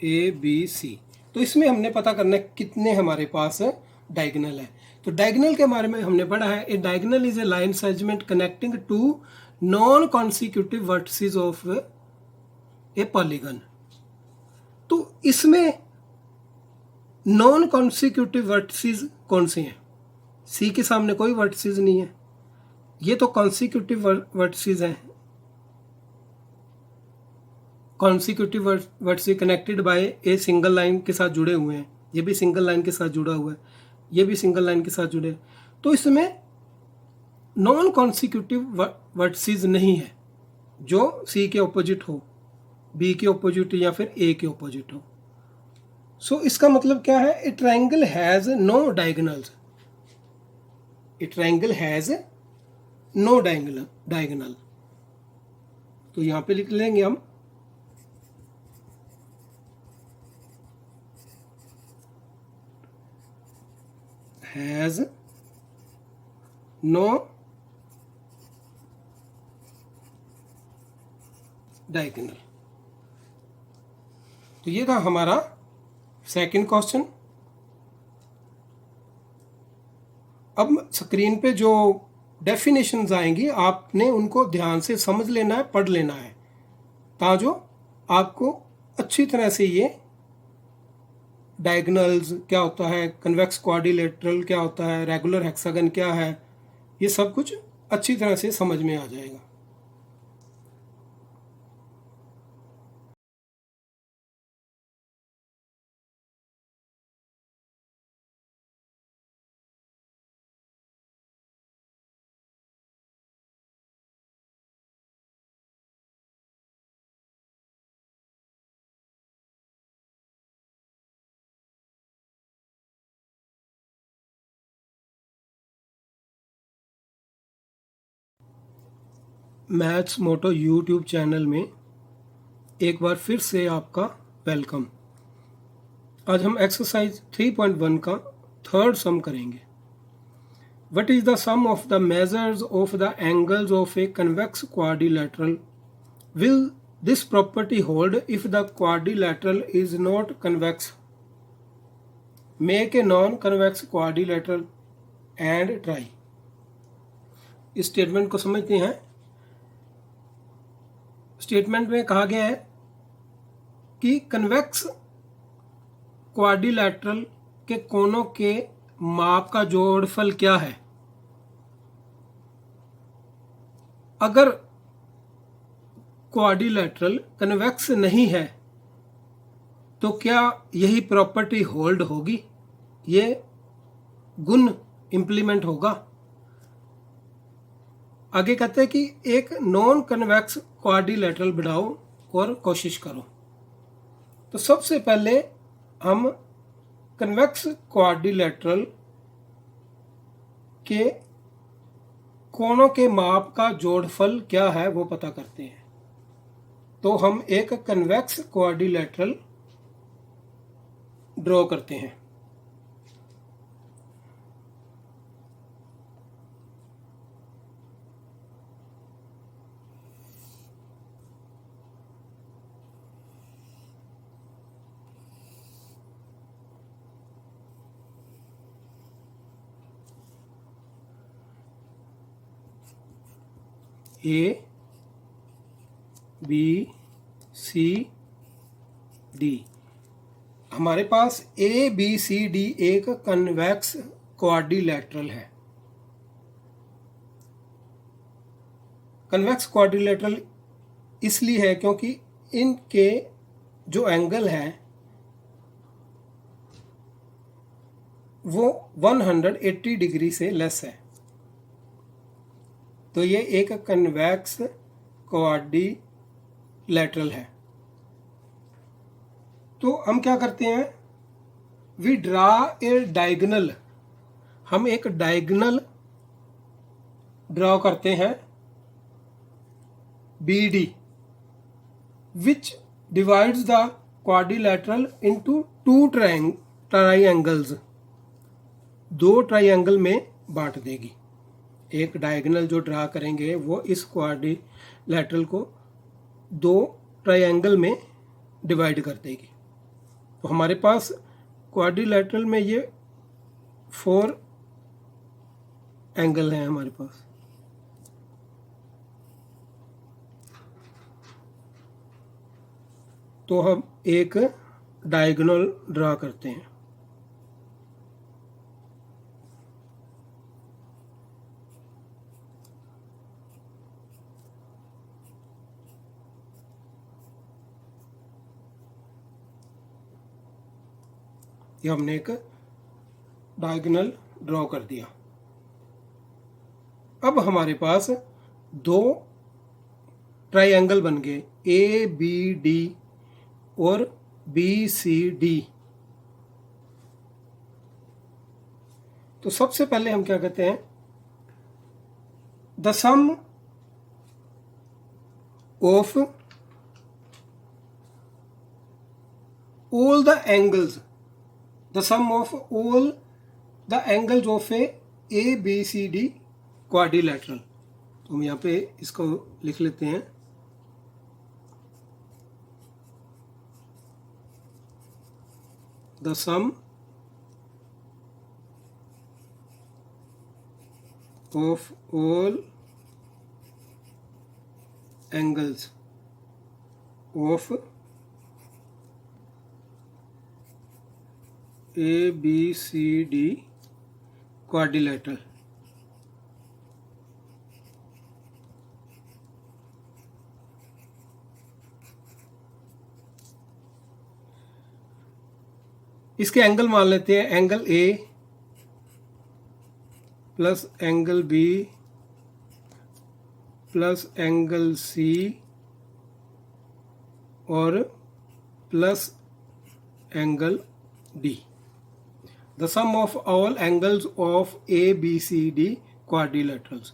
A B C. तो इसमें हमने पता करना है कितने हमारे पास डायगोनल है। तो डायगोनल के बारे में हमने पढ़ा है, a diagonal is a line segment connecting two non consecutive vertices of a polygon. तो इसमें नॉन कॉन्सिक्यूटिव वर्टिसेस कौन से हैं? सी के सामने कोई वर्टिसेस नहीं है, ये तो कॉन्सिक्यूटिव वर्टिसेस हैं। Consecutive vertices connected by a single line के साथ जुड़े हुए हैं, ये भी सिंगल लाइन के साथ जुड़ा हुआ है, ये भी सिंगल लाइन के साथ जुड़े। तो इसमें नॉन कॉन्सिक्यूटिव वर्टिसेस नहीं है जो सी के ऑपोजिट हो, बी के ऑपोजिट या फिर ए के ऑपोजिट हो। सो इसका मतलब क्या है, a triangle has no diagonals, a triangle has no diagonal. तो यहां पे लिख लेंगे हम हैज नो डायगोनल। तो ये था हमारा सेकंड क्वेश्चन। अब स्क्रीन पे जो डेफिनेशंस आएंगी आपने उनको ध्यान से समझ लेना है, पढ़ लेना है, ताकि आपको अच्छी तरह से ये डायगोनल्स क्या होता है, कन्वेक्स क्वाड्रिलेटरल क्या होता है, रेगुलर हेक्सागन क्या है, ये सब कुछ अच्छी तरह से समझ में आ जाएगा। मैथ्स मोटो यूट्यूब चैनल में एक बार फिर से आपका वेलकम। आज हम एक्सरसाइज 3.1 का थर्ड सम करेंगे। What is the sum of the measures of the angles of a convex quadrilateral? Will this property hold if the quadrilateral is not convex? Make a non-convex quadrilateral and try. इस statement को समझते हैं। Statement में कहा गया है कि convex quadrilateral के कोनों के माप का जोड़फल क्या है। अगर क्वाड्रिलैटरल कन्वेक्स नहीं है तो क्या यही प्रॉपर्टी होल्ड होगी, ये गुण इंप्लीमेंट होगा। आगे कहते हैं कि एक नॉन कन्वेक्स क्वाड्रिलैटरल बनाओ और कोशिश करो। तो सबसे पहले हम कन्वेक्स क्वाड्रिलैटरल के कोनों के माप का जोड़फल क्या है वो पता करते हैं। तो हम एक कन्वेक्स क्वाड्रिलैटरल ड्रॉ करते हैं। ए बी सी डी, हमारे पास ए बी सी डी एक कन्वेक्स क्वाड्रिलैटरल है। कन्वेक्स क्वाड्रिलैटरल इसलिए है क्योंकि इनके जो एंगल हैं वो 180 डिग्री से लेस है। तो ये एक कन्वेक्स क्वाड्रिलैटरल है। तो हम क्या करते हैं, वी ड्रा ए डायगोनल, हम एक डायगोनल ड्रॉ करते हैं B D, which divides the quadrilateral into two triangles, दो ट्राइंगल में बांट देगी। एक डायगोनल जो ड्रा करेंगे वो इस क्वाड्रिलैटरल को दो ट्रायंगल में डिवाइड कर देगी। तो हमारे पास क्वाड्रिलैटरल में ये 4 एंगल हैं हमारे पास। तो हम एक डायगोनल ड्रा करते हैं। ये हमने एक डायगोनल ड्रॉ कर दिया। अब हमारे पास दो ट्रायंगल बन गए, ए बी डी और बी सी डी। तो सबसे पहले हम क्या कहते हैं, the sum of all the angles, the sum of all the angles of a b c d quadrilateral। तो हम यहाँ पे इसको लिख लेते हैं, the sum of all angles of A B C D quadrilateral. इसके एंगल मान लेते हैं, angle A plus angle B plus angle C और plus angle D. The sum of all angles of A B C D quadrilaterals.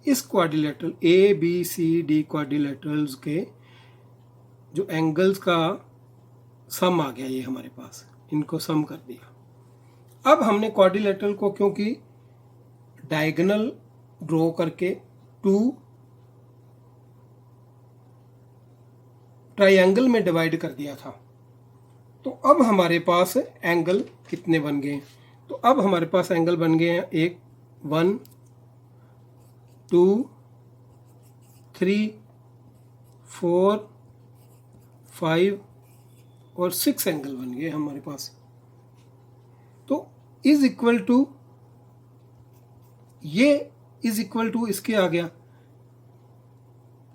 इस quadrilateral A B C D quadrilaterals के जो angles का सम आ गया, ये हमारे पास, इनको सम कर दिया। अब हमने क्वाड्रिलैटरल को क्योंकि डायगोनल ड्रॉ करके टू ट्रायंगल में डिवाइड कर दिया था। तो अब हमारे पास एंगल कितने बन गए? तो अब हमारे पास एंगल बन गए हैं एक 1 2 3 4 5 और 6 एंगल बन गए हमारे पास। तो इज इक्वल टू, ये इज इक्वल टू इसके आ गया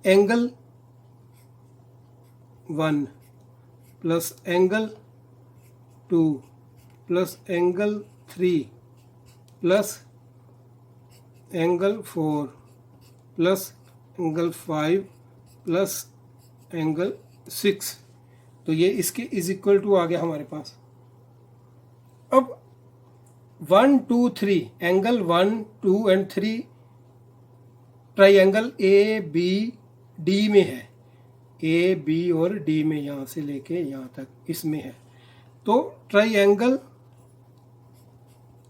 angle 1 plus angle 2 plus angle 3 plus angle 4 plus angle 5 plus angle 6। तो ये इसके इज इक्वल टू आ गया हमारे पास। अब 1 2 3 angle 1 2 and 3 triangle A B D में है, ए बी और डी में, यहाँ से लेके यहाँ तक इसमें है। तो triangle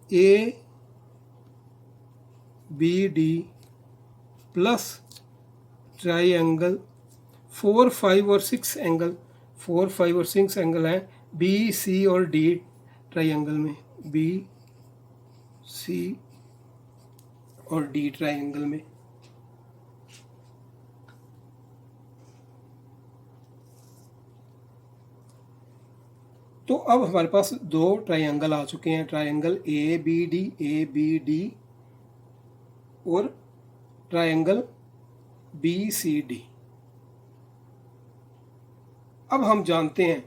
A B D plus triangle 4 5 और 6 एंगल, 4 5 और 6 एंगल हैं बी सी और डी ट्राइंगल में, बी सी और डी ट्राइंगल में। तो अब हमारे पास दो ट्रायंगल आ चुके हैं, ट्रायंगल ए बी डी और ट्रायंगल बी सी डी। अब हम जानते हैं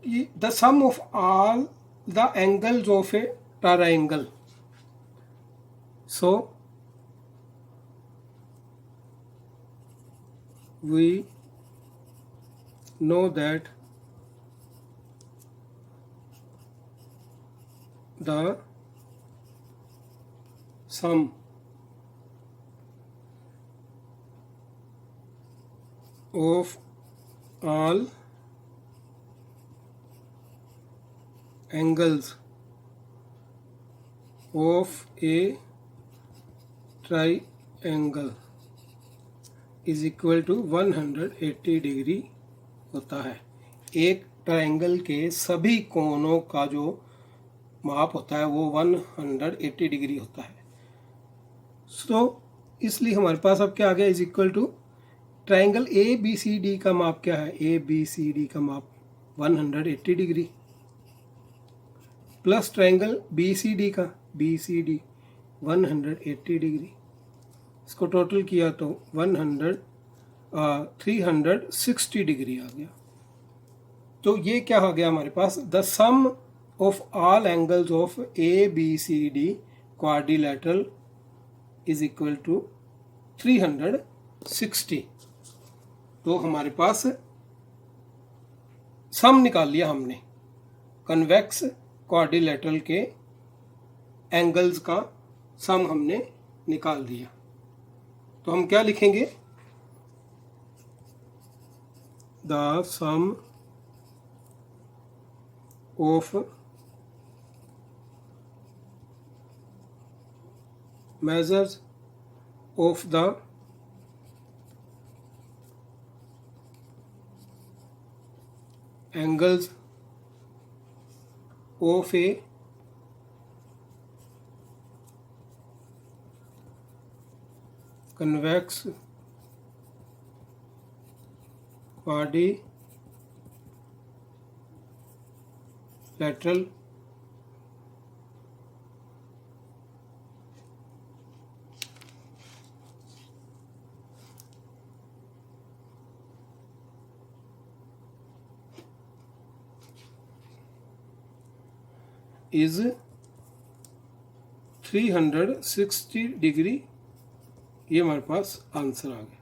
कि the sum of all the angles of a triangle, so we know that the sum of all angles of a triangle is equal to 180 degree होता है। एक triangle के सभी कोनों का जो माप होता है वो 180 डिग्री होता है। सो इसलिए हमारे पास अब क्या आ गया, is equal to triangle A B C D का माप क्या है, ए बी सी डी का माप 180 degree plus triangle B C D का, बी सी डी 180 डिग्री। इसको टोटल किया तो 360 डिग्री आ गया। तो ये क्या हो गया हमारे पास, the sum of all angles of A B C D quadrilateral is equal to 360। तो हमारे पास सम निकाल लिया हमने, कन्वेक्स क्वाड्रिलेटरल के एंगल्स का सम हमने निकाल दिया। तो हम क्या लिखेंगे, the sum of measures of the angles of a convex quadrilateral is 360 degree. ये हमारे पास आंसर आ गया।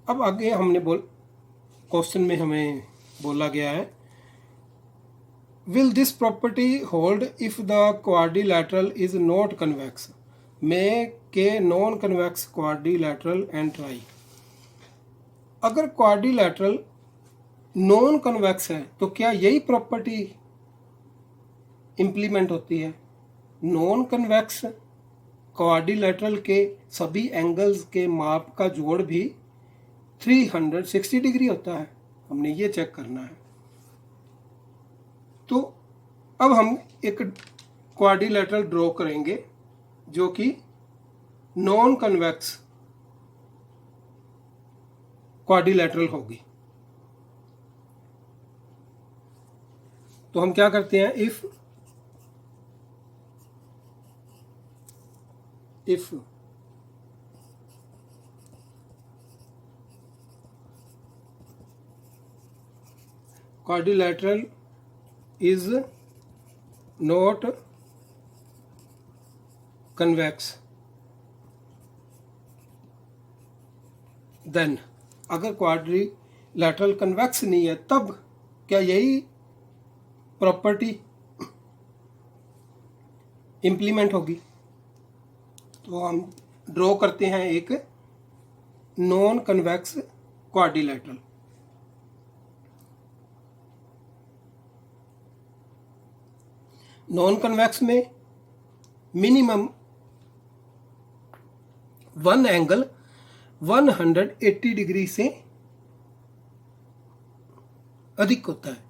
अब आगे हमने क्वेश्चन में हमें बोला गया है, will this property hold if the quadrilateral is not convex, make के non convex quadrilateral and try. अगर क्वाड्रिलैटरल नॉन कन्वेक्स है तो क्या यही प्रॉपर्टी इम्प्लीमेंट होती है। नॉन कन्वेक्स क्वाड्रिलेटरल के सभी एंगल्स के माप का जोड़ भी 360 डिग्री होता है। हमने ये चेक करना है। तो अब हम एक क्वाड्रिलेटरल ड्रॉ करेंगे जो कि नॉन कन्वेक्स क्वाड्रिलेटरल होगी। तो हम क्या करते हैं, if quadrilateral is not convex, then अगर क्वाड्रिलेटरल कन्वेक्स नहीं है तब क्या यही प्रॉपर्टी इम्प्लीमेंट होगी। तो हम ड्रॉ करते हैं एक non convex quadrilateral. Non convex में मिनिमम वन एंगल 180 डिग्री से अधिक होता है।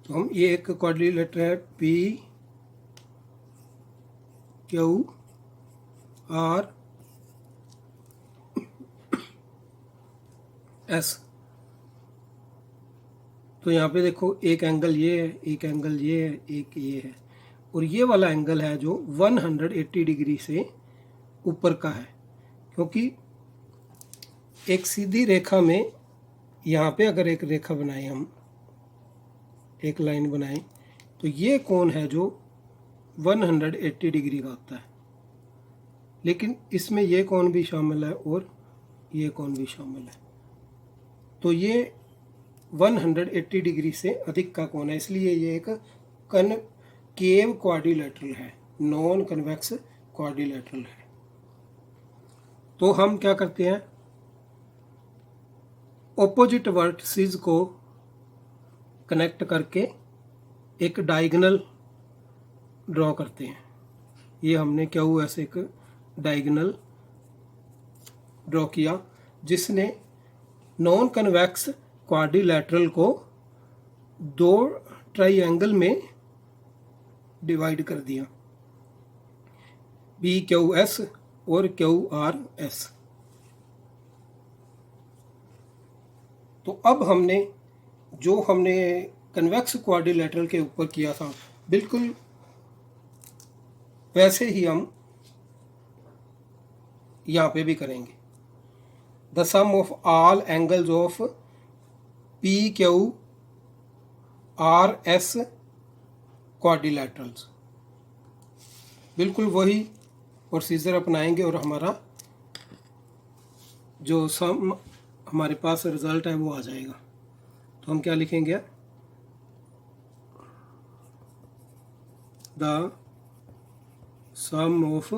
तो हम ये एक क्वाड्रिलेटरल है पी क्यू आर एस। तो यहाँ पे देखो एक एंगल ये है, एक एंगल ये है, एक ये है, और ये वाला एंगल है जो 180 डिग्री से ऊपर का है। क्योंकि एक सीधी रेखा में यहाँ पे अगर एक रेखा बनाएं, हम एक लाइन बनाएं, तो ये कोण है जो 180 डिग्री का होता है। लेकिन इसमें ये कोण भी शामिल है और ये कोण भी शामिल है। तो ये 180 डिग्री से अधिक का कोण है, इसलिए ये एक कनकेव क्वाड्रिलेटरल है, नॉन कन्वेक्स क्वाड्रिलेटरल है। तो हम क्या करते हैं, ऑपोजिट वर्टिसेस को कनेक्ट करके एक डायगोनल ड्रॉ करते हैं। ये हमने क्या हुआ, ऐसे एक डायगोनल ड्रॉ किया जिसने नॉन कन्वेक्स क्वाड्रिलेटरल को दो ट्राइएंगल में डिवाइड कर दिया, पी क्यू एस और क्यू आर एस। तो अब हमने जो हमने कन्वेक्स क्वाड्रिलेटरल के ऊपर किया था बिल्कुल वैसे ही हम यहाँ पे भी करेंगे। The sum of all angles of P Q R S quadrilaterals, बिल्कुल वही प्रोसीजर अपनाएंगे और हमारा जो सम हमारे पास रिजल्ट है वो आ जाएगा। तो हम क्या लिखेंगे, the sum of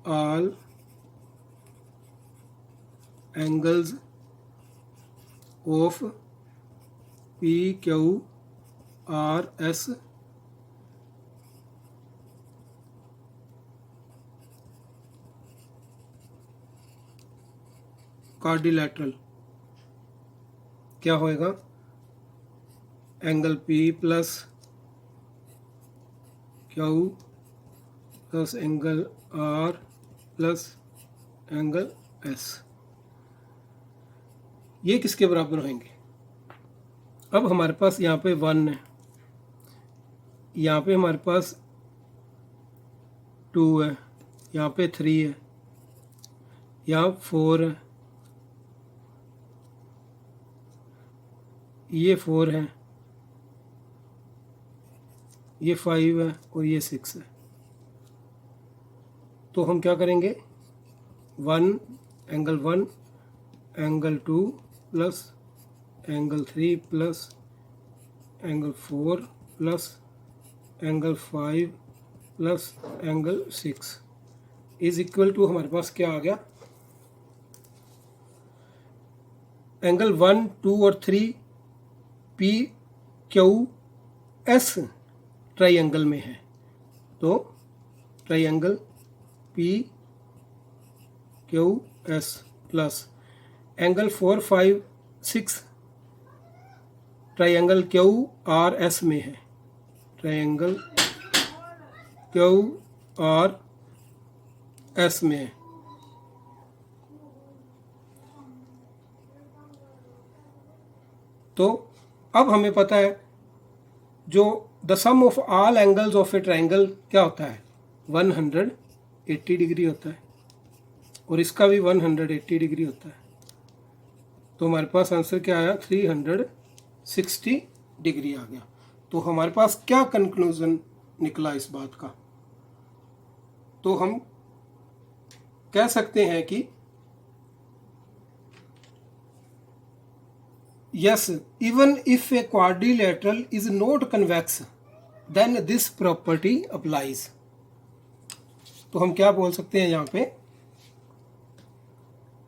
all angles of P Q R S quadrilateral क्या होएगा, angle P plus Q plus angle R plus angle S. ये किसके बराबर होंगे। अब हमारे पास यहाँ पे 1 है, यहाँ पे हमारे पास 2 है, यहाँ पे 3 है, यहाँ 4 है, ये 4 है, ये 5 है और ये 6 है। तो हम क्या करेंगे, 1 angle 1 angle 2 plus angle 3 plus angle 4 plus angle 5 plus angle 6 is equal to हमारे पास क्या आ गया, एंगल 1, 2 और 3 पी क्यू एस ट्राइंगल में है, तो triangle P Q S plus angle 4, 5, 6 triangle Q R S में है, ट्राइंगल क्यू आर एस में है। तो अब हमें पता है जो the sum of all angles of a triangle क्या होता है, 180 डिग्री होता है, और इसका भी 180 डिग्री होता है। तो हमारे पास आंसर क्या आया, 360 डिग्री आ गया। तो हमारे पास क्या कंक्लूजन निकला इस बात का, तो हम कह सकते हैं कि yes, even if a quadrilateral is not convex then this property applies। तो हम क्या बोल सकते हैं यहाँ पे,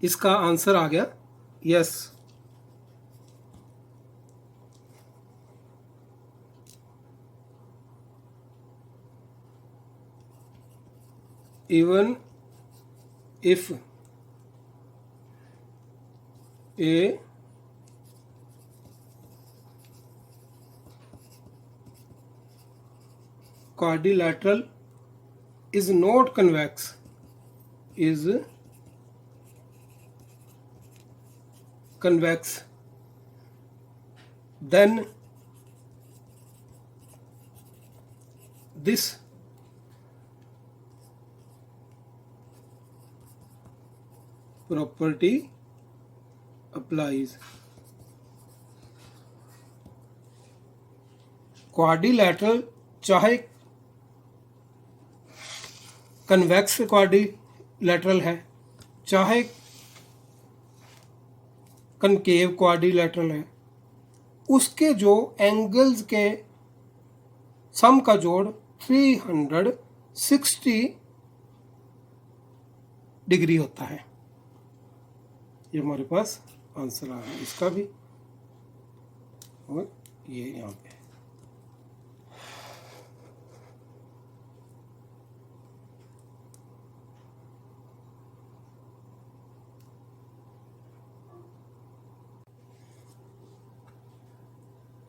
इसका आंसर आ गया yes, even if a quadrilateral is not convex, then this property applies। Quadrilateral चाहे कन्वेक्स क्वाड्रिलैटरल है, चाहे कनकेव क्वाड्रिलैटरल है, उसके जो एंगल्स के सम का जोड़ 360 डिग्री होता है। ये हमारे पास आंसर आ रहा है इसका भी, और ये यहाँ पे।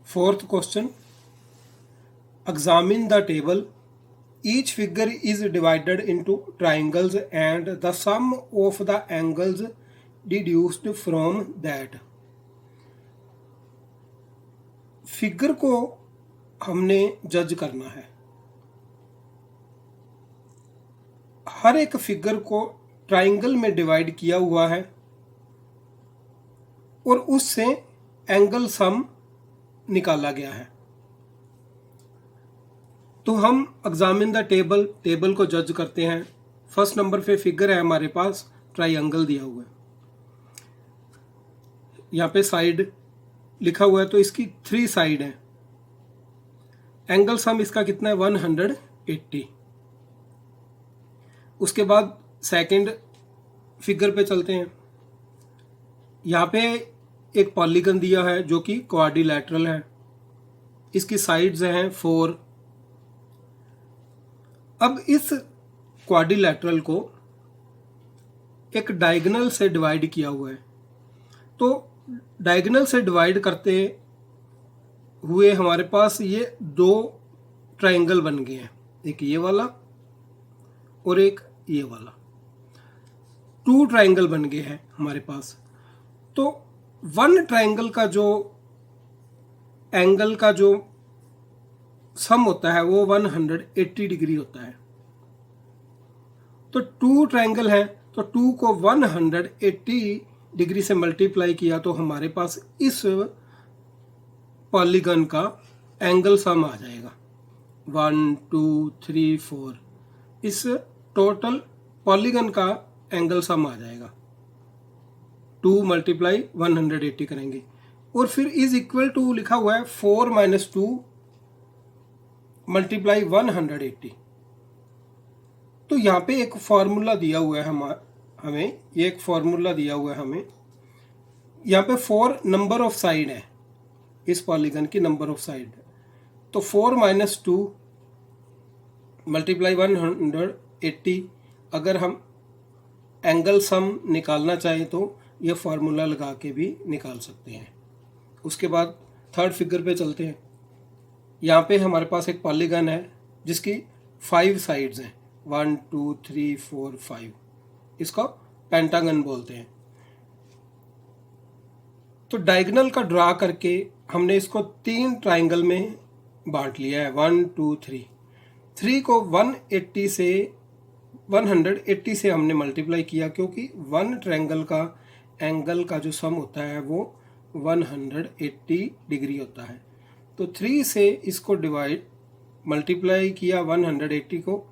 Fourth question, examine the table. Each figure is divided into triangles and the sum of the angles deduced from that। Figure को हमने जज करना है, हर एक फिगर को ट्राइंगल में डिवाइड किया हुआ है और उससे एंगल सम निकाला गया है। तो हम एग्जामिन द टेबल, टेबल को जज करते हैं। फर्स्ट नंबर पे फिगर है हमारे पास, ट्राइंगल दिया हुआ है, यहाँ पे साइड लिखा हुआ है, तो इसकी 3 साइड है। एंगल सम इसका कितना है, 180। उसके बाद सेकंड फिगर पे चलते हैं। यहाँ पे एक पॉलीगन दिया है जो कि क्वाड्रिलैटरल है, इसकी साइड्स हैं 4। अब इस क्वाड्रिलैटरल को एक डायगोनल से डिवाइड किया हुआ है, तो डायगोनल से डिवाइड करते हुए हमारे पास ये 2 ट्रायंगल बन गए हैं, एक ये वाला और एक ये वाला, 2 ट्रायंगल बन गए हैं हमारे पास। तो 1 ट्रायंगल का जो एंगल का जो सम होता है वो 180 डिग्री होता है। तो 2 ट्रायंगल हैं, तो 2 को 180 डिग्री से मल्टीप्लाई किया तो हमारे पास इस पॉलीगन का एंगल सम आ जाएगा 1 2 3 4। इस टोटल पॉलीगन का एंगल सम आ जाएगा, 2 × 180 करेंगे और फिर इज इक्वल टू लिखा हुआ है 4 - 2 × 180। तो यहाँ पे एक फॉर्मूला दिया हुआ है हमें ये एक फॉर्मूला दिया हुआ है हमें। यहाँ पे 4 नंबर ऑफ साइड है, इस पॉलीगन की नंबर ऑफ साइड। तो 4 - 2 मल्टीप्लाई 180। अगर हम एंगल सम निकालना चाहें तो यह फार्मूला लगा के भी निकाल सकते हैं। उसके बाद थर्ड फिगर पे चलते हैं। यहाँ पे हमारे पास एक पॉलीगन है जिसकी 5 साइड्स हैं, 1 2 3 4 5। इसको पेंटागन बोलते हैं। तो डायगोनल का ड्रा करके हमने इसको 3 ट्राइंगल में बांट लिया है, 1 2 3। 3 को 180 से हमने मल्टीप्लाई किया, क्योंकि 1 ट्रायंगल का एंगल का जो सम होता है वो 180 डिग्री होता है। तो 3 से इसको मल्टीप्लाई किया 180 को,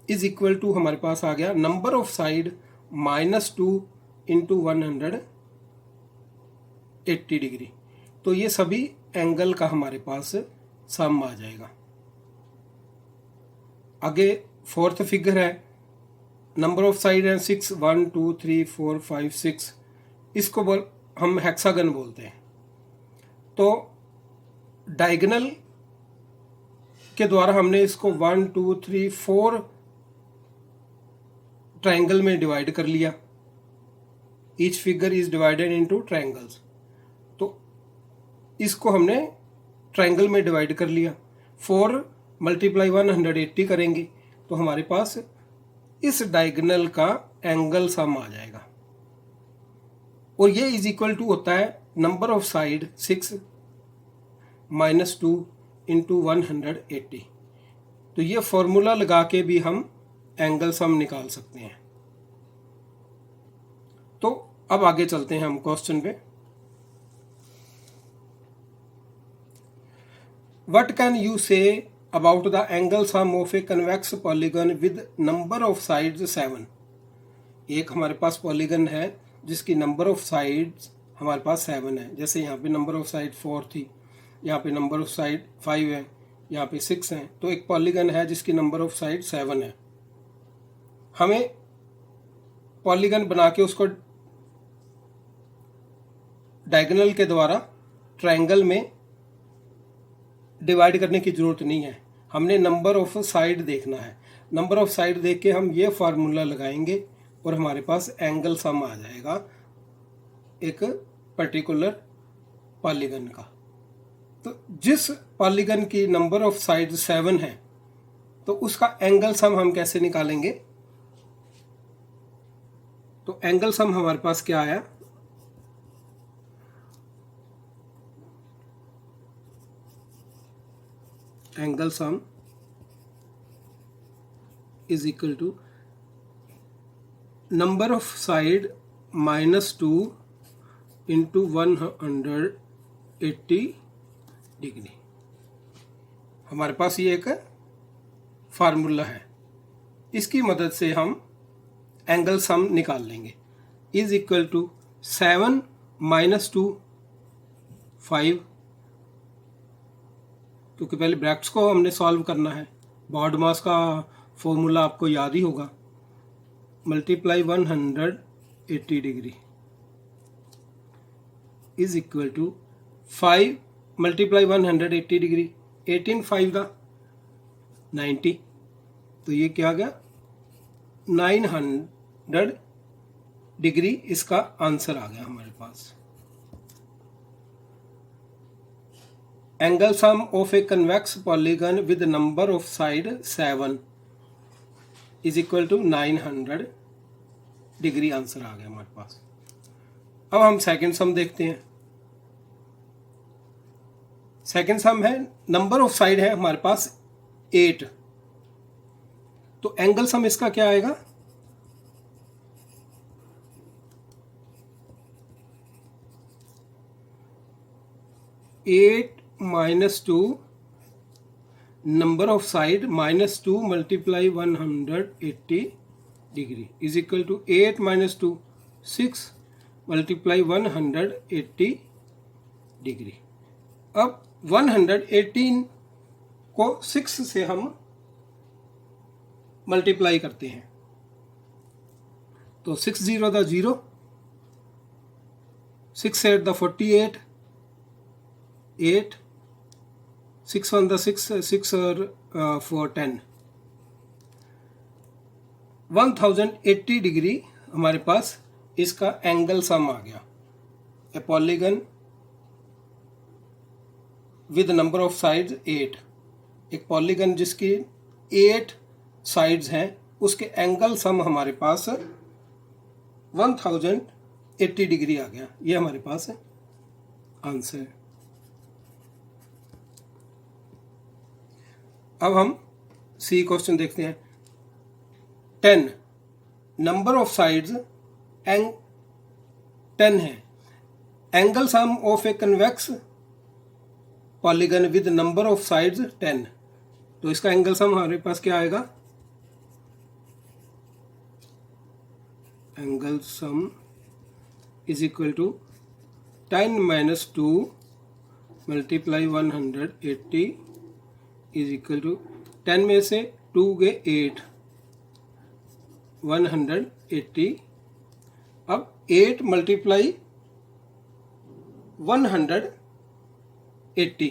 इज इक्वल टू हमारे पास आ गया number of side -2 into 180 degree. तो ये सभी एंगल का हमारे पास सम आ जाएगा। आगे फोर्थ फिगर है, नंबर ऑफ साइड है 6, 1 2 3 4 5 6। इसको हम हेक्सागन बोलते हैं। तो डायगोनल के द्वारा हमने इसको 1 2 3 4 ट्रायंगल में डिवाइड कर लिया। Each figure is divided into triangles. तो इसको हमने ट्रायंगल में डिवाइड कर लिया। 4 मल्टीप्लाई 180 करेंगे तो हमारे पास इस डायगोनल का एंगल सम आ जाएगा, और ये इज इक्वल टू होता है नंबर ऑफ साइड 6 -2 इंटू 180। तो ये फॉर्मूला लगा के भी हम एंगल सम निकाल सकते हैं। तो अब आगे चलते हैं हम क्वेश्चन पे। What can you say about the angle sum of a convex polygon with number of sides 7? एक हमारे पास पॉलीगन है जिसकी नंबर ऑफ साइड्स हमारे पास 7 है। जैसे यहाँ पे नंबर ऑफ साइड 4 थी, यहाँ पे नंबर ऑफ साइड 5 है, यहाँ पे 6 है। तो एक पॉलीगन है जिसकी नंबर ऑफ साइड 7 है। हमें पॉलीगन बना के उसको डायगोनल के द्वारा ट्रायंगल में डिवाइड करने की जरूरत नहीं है। हमने नंबर ऑफ साइड देखना है। नंबर ऑफ साइड देख के हम ये फार्मूला लगाएंगे और हमारे पास एंगल सम आ जाएगा एक पर्टिकुलर पॉलीगन का। तो जिस पॉलीगन की नंबर ऑफ साइड 7 है तो उसका एंगल सम हम कैसे निकालेंगे? तो एंगल सम हमारे पास क्या आया? Angle sum is equal to number of side -2 into 180 degree. हमारे पास ये एक फार्मूला है, इसकी मदद से हम एंगल सम निकाल लेंगे। इज इक्वल टू 7 -2 5, क्योंकि पहले ब्रैकेट्स को हमने सॉल्व करना है। बॉड मास का फॉर्मूला आपको याद ही होगा, multiply 180 degree is equal to 5 multiply 180 degree, 18 5 का 90। तो ये क्या आ गया? 900 डिग्री इसका आंसर आ गया हमारे पास। Angle sum of a convex polygon with number of side 7 is equal to 900 degree answer आ गया हमारे पास। अब हम सेकंड सम देखते हैं। सेकंड सम है, नंबर ऑफ साइड है हमारे पास 8। तो एंगल सम इसका क्या आएगा? Eight -2 number of side -2 multiply 180 degree is equal to 8 - 2 6 multiply 180 degree. अब 118 को 6 से हम मल्टीप्लाई करते हैं। तो 6 0 द 0, 6 8 द 48, 8, 6 1 द 6, 6 और 4 10, 1080 डिग्री हमारे पास इसका एंगल सम आ गया। ए polygon with number of sides 8, एक पॉलीगन जिसकी 8 साइड्स हैं उसके एंगल सम हमारे पास 1080 डिग्री आ गया। ये हमारे पास आंसर है। अब हम सी क्वेश्चन देखते हैं। 10 नंबर ऑफ साइड्स 10 है। Angle sum of a convex polygon with number of sides 10, तो इसका एंगल सम हमारे पास क्या आएगा? Angle sum is equal to 10 minus 2 multiply 180 is equal to 10 में से 2 गए 8, 180। अब 8 मल्टीप्लाई 180,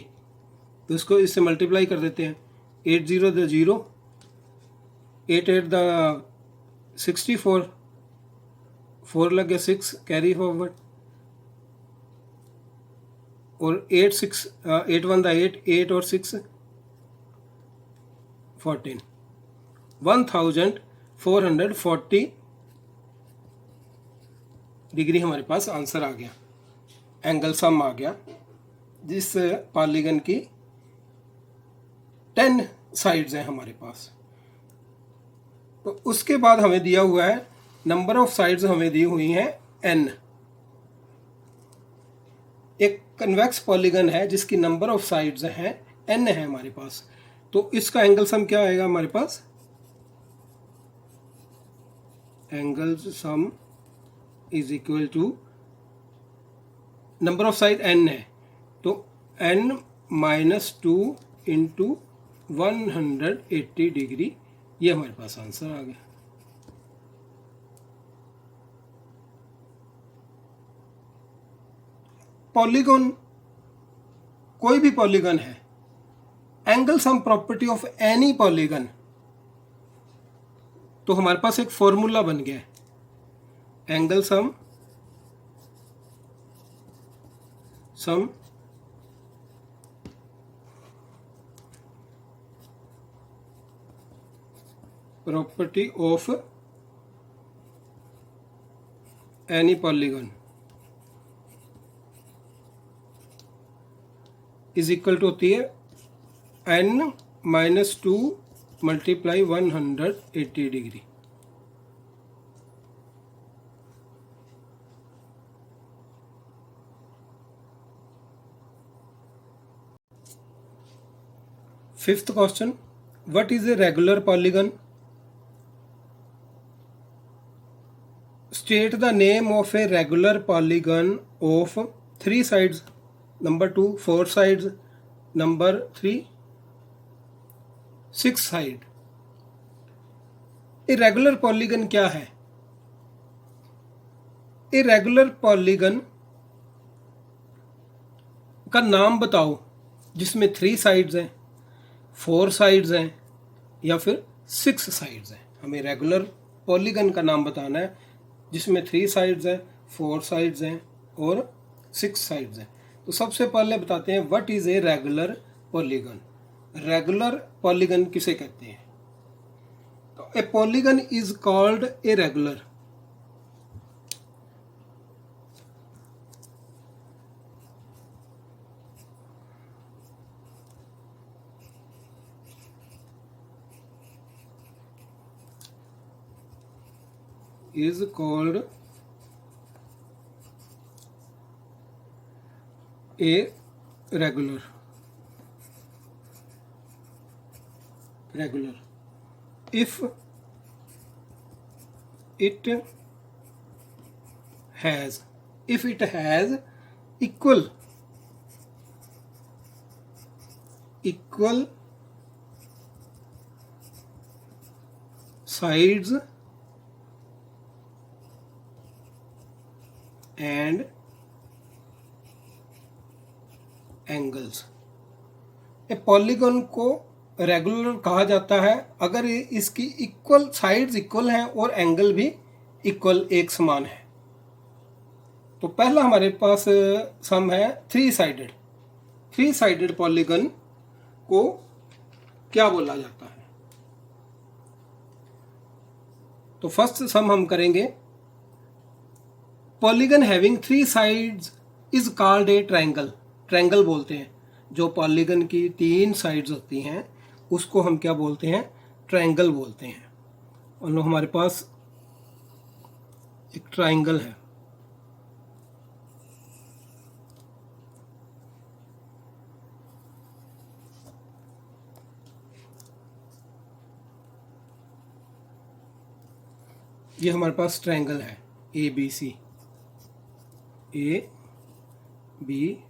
तो इसको इससे मल्टीप्लाई कर देते हैं। 8 0 द 0, 8 8 द 64, 4 लग गया 6 कैरी फॉरवर्ड, और 8 6 8 1 द 8, 8 और 6 14, 1440 डिग्री हमारे पास आंसर आ गया, एंगल सम आ गया, जिस पॉलीगन की 10 साइड्स हैं हमारे पास। तो उसके बाद हमें दिया हुआ है नंबर ऑफ साइड्स, हमें दी हुई हैं n। एक कन्वेक्स पॉलीगन है जिसकी नंबर ऑफ साइड्स हैं n है हमारे पास, तो इसका एंगल सम क्या आएगा हमारे पास? Angle sum is equal to number of side n है, तो n माइनस 2 इंटू 180 डिग्री, ये हमारे पास आंसर आ गया। पॉलीगन, कोई भी पॉलीगन है, angle sum property of any polygon, तो हमारे पास एक फॉर्मूला बन गया है। Angle sum property of any polygon is equal to होती है n minus 2 multiply 180 degree. Fifth question, what is a regular polygon? State the name of a regular polygon of 3 sides. Number 2 4 sides. Number 3 6 side. Irregular polygon क्या है? Irregular polygon का नाम बताओ जिसमें 3 sides हैं, 4 sides हैं या फिर 6 sides हैं। हमें रेगुलर पॉलीगन का नाम बताना है जिसमें 3 साइड्स हैं, 4 साइड्स हैं और 6 साइड्स हैं। तो सबसे पहले बताते हैं what is a regular polygon. Regular polygon किसे कहते हैं? तो ए polygon is called a regular is called a regular if it has equal sides and angles। A polygon को रेगुलर कहा जाता है अगर इसकी इक्वल साइड्स इक्वल हैं और एंगल भी इक्वल एक समान है। तो पहला हमारे पास सम है थ्री साइडेड पॉलीगन को क्या बोला जाता है। तो फर्स्ट सम हम करेंगे, polygon having three sides is called a triangle. Triangle बोलते हैं जो पॉलीगन की तीन साइड्स होती हैं उसको हम क्या बोलते हैं, ट्रायंगल बोलते हैं। और हमारे पास एक ट्रायंगल है। ये हमारे पास ट्रायंगल है A B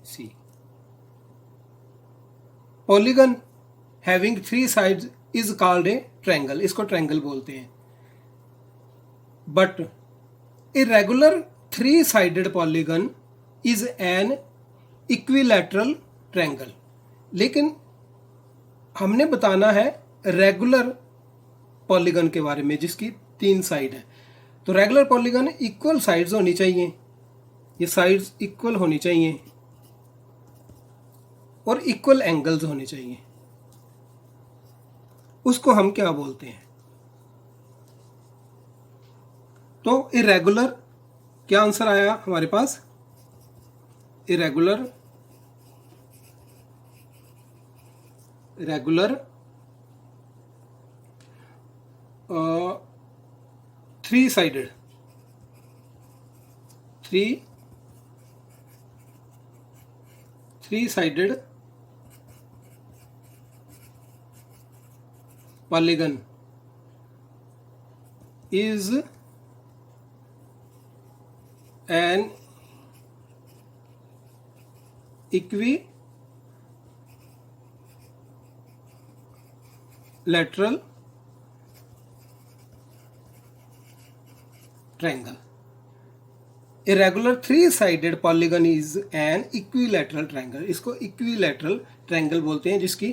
C. Polygon having three sides is called a triangle, इसको ट्रायंगल बोलते हैं। But a regular three sided polygon is an equilateral triangle. लेकिन हमने बताना है रेगुलर पॉलीगन के बारे में जिसकी तीन साइड है। तो रेगुलर पॉलीगन इक्वल साइड्स होनी चाहिए, ये साइड्स इक्वल होनी चाहिए और इक्वल एंगल्स होने चाहिए। उसको हम क्या बोलते हैं? तो इरेगुलर, क्या आंसर आया हमारे पास? Irregular three sided polygon is an equilateral triangle। irregular three-sided polygon is an equilateral triangle। इसको equilateral triangle बोलते हैं जिसकी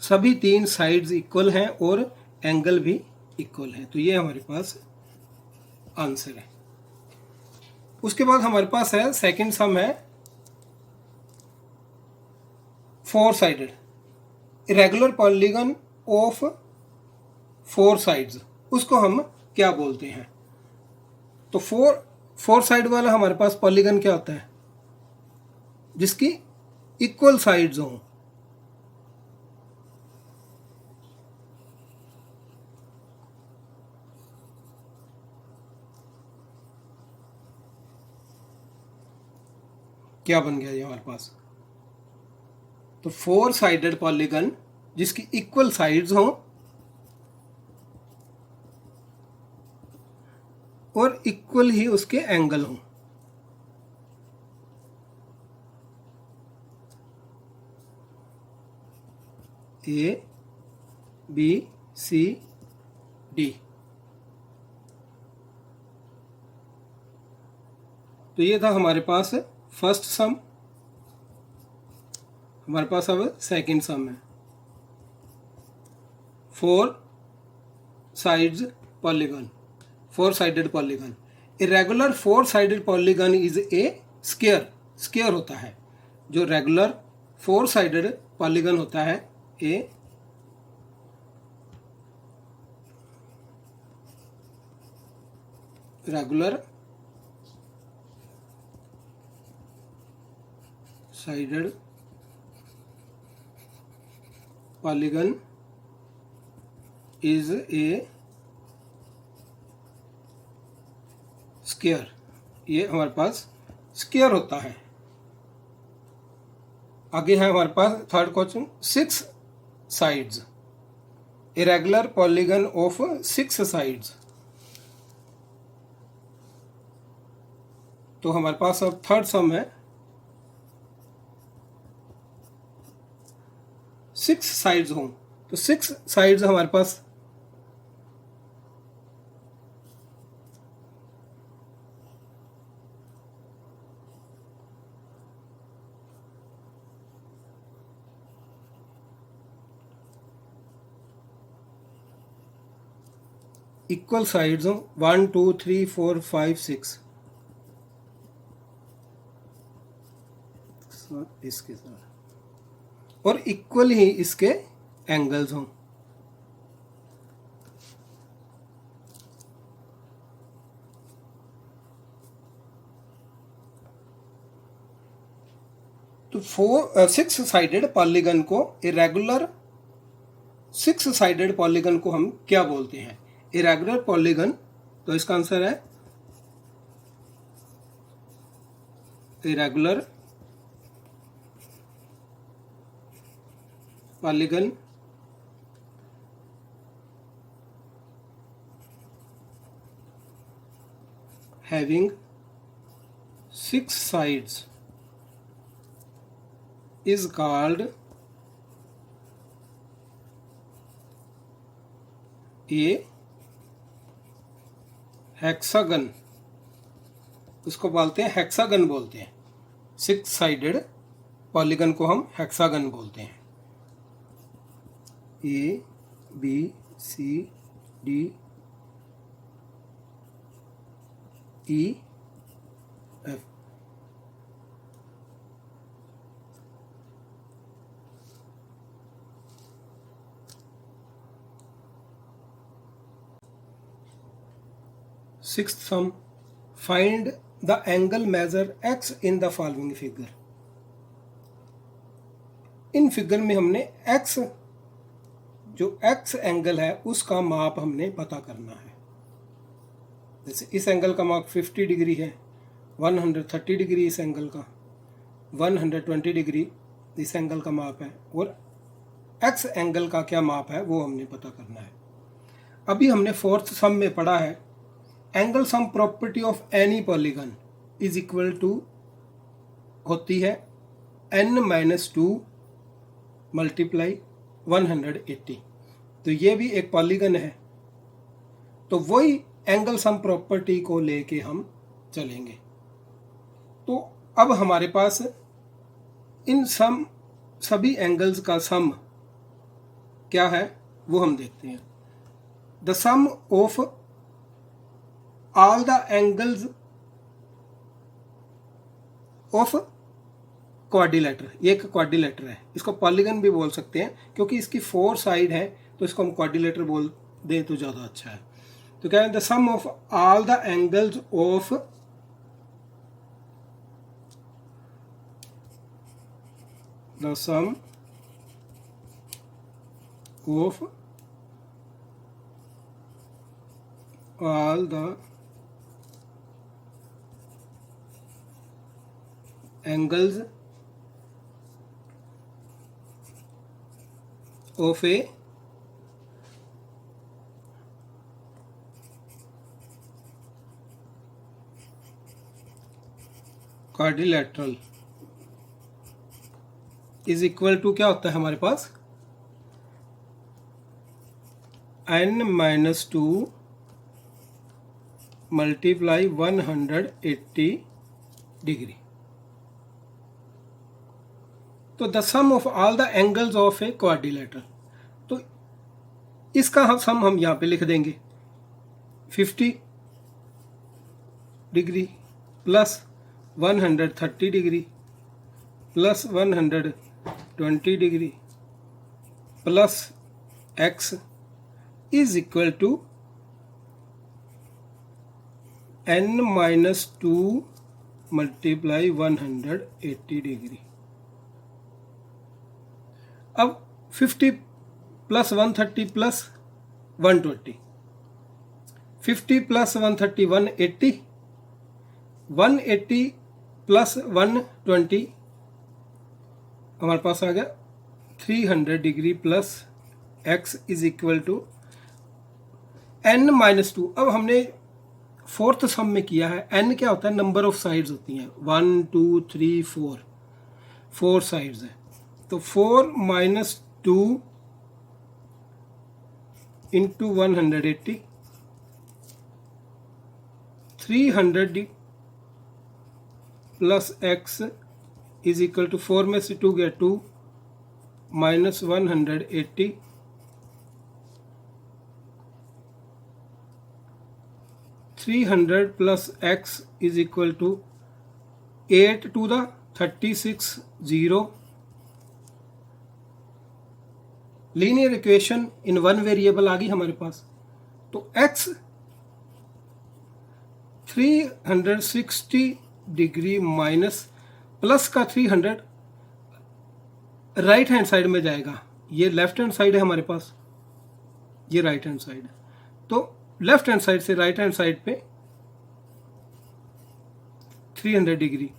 सभी तीन साइड्स इक्वल हैं और एंगल भी इक्वल है। तो ये हमारे पास आंसर है। उसके बाद हमारे पास है सेकंड सम है four sided irregular polygon of four sides, उसको हम क्या बोलते हैं? तो फोर साइड वाला हमारे पास पॉलीगन क्या होता है? जिसकी इक्वल साइड्स हों। क्या बन गया ये हमारे पास? तो फोर साइडेड पॉलीगन जिसकी इक्वल साइड्स हों और इक्वल ही उसके एंगल हों। A B C D. तो ये था हमारे पास फर्स्ट सम। हमारे पास अब सेकंड सम है। Four sided polygon. Irregular four sided polygon is a square होता है। जो रेगुलर फोर साइडेड पॉलीगन होता है a regular sided polygon is a square. ये हमारे पास स्क्वायर होता है। आगे है हमारे पास third question, six sides irregular polygon of six sides. तो हमारे पास अब थर्ड सम है, सिक्स साइड्स हों। तो सिक्स साइड्स हमारे पास इक्वल साइड्स हो 1 2 3 4 5 6 इसके साथ, और इक्वल ही इसके एंगल्स हों। तो 6 साइडेड पॉलीगन को इरेगुलर, 6 साइडेड पॉलीगन को हम क्या बोलते हैं? Irregular polygon. तो इसका आंसर है irregular polygon having 6 sides is called a hexagon. उसको बोलते हैं हेक्सागन बोलते हैं। 6 साइडेड पॉलीगन को हम हेक्सागन बोलते हैं। A B C D E F. Sixth sum, find the angle measure x in the following figure। In figure में हमने x, जो x एंगल है उसका माप हमने पता करना है। जैसे इस एंगल का माप 50 डिग्री है, 130 डिग्री इस एंगल का, 120 डिग्री इस एंगल का माप है, और x एंगल का क्या माप है वो हमने पता करना है। अभी हमने फोर्थ सम में पढ़ा है angle sum property of any polygon is equal to होती है n-2 मल्टीप्लाई 180। तो ये भी एक पॉलीगन है, तो वही एंगल सम प्रॉपर्टी को लेके हम चलेंगे। तो अब हमारे पास इन सभी एंगल्स का सम क्या है वो हम देखते हैं। The sum of all the angles of quadrilateral, ये एक क्वाड्रिलेटर है, इसको पॉलीगन भी बोल सकते हैं क्योंकि इसकी 4 साइड है, तो इसको हम क्वाड्रिलेटर बोल दें तो ज़्यादा अच्छा है। तो क्या है? The sum of all the angles of the sum of all the angles of a quadrilateral is equal to क्या होता है हमारे पास n-2 मल्टीप्लाई 180 डिग्री। तो the sum of all the angles of a quadrilateral, तो इसका sum हम यहाँ पे लिख देंगे 50 degree plus 130 degree plus 120 degree plus x is equal to n-2 multiply 180 degree. अब 50 प्लस 130 प्लस 120, 50 प्लस 130 180, 180 प्लस 120 हमारे पास आ गया 300 degree plus x is equal to n-2। अब हमने फोर्थ सम में किया है, n क्या होता है? नंबर ऑफ साइड्स होती हैं, 1 2 3 4, 4 साइड्स हैं। तो 4 minus 2 into 180, 300 plus x is equal to 4 में से 2 गया 2 minus 180 300 plus x is equal to 8 to the 36 0. Linear equation in one variable आ गई हमारे पास. तो x 360 डिग्री माइनस प्लस का 300 राइट हैंड साइड में जाएगा. ये लेफ्ट हैंड साइड है हमारे पास, ये राइट हैंड साइड है. तो लेफ्ट हैंड साइड से राइट हैंड साइड पे 300 डिग्री,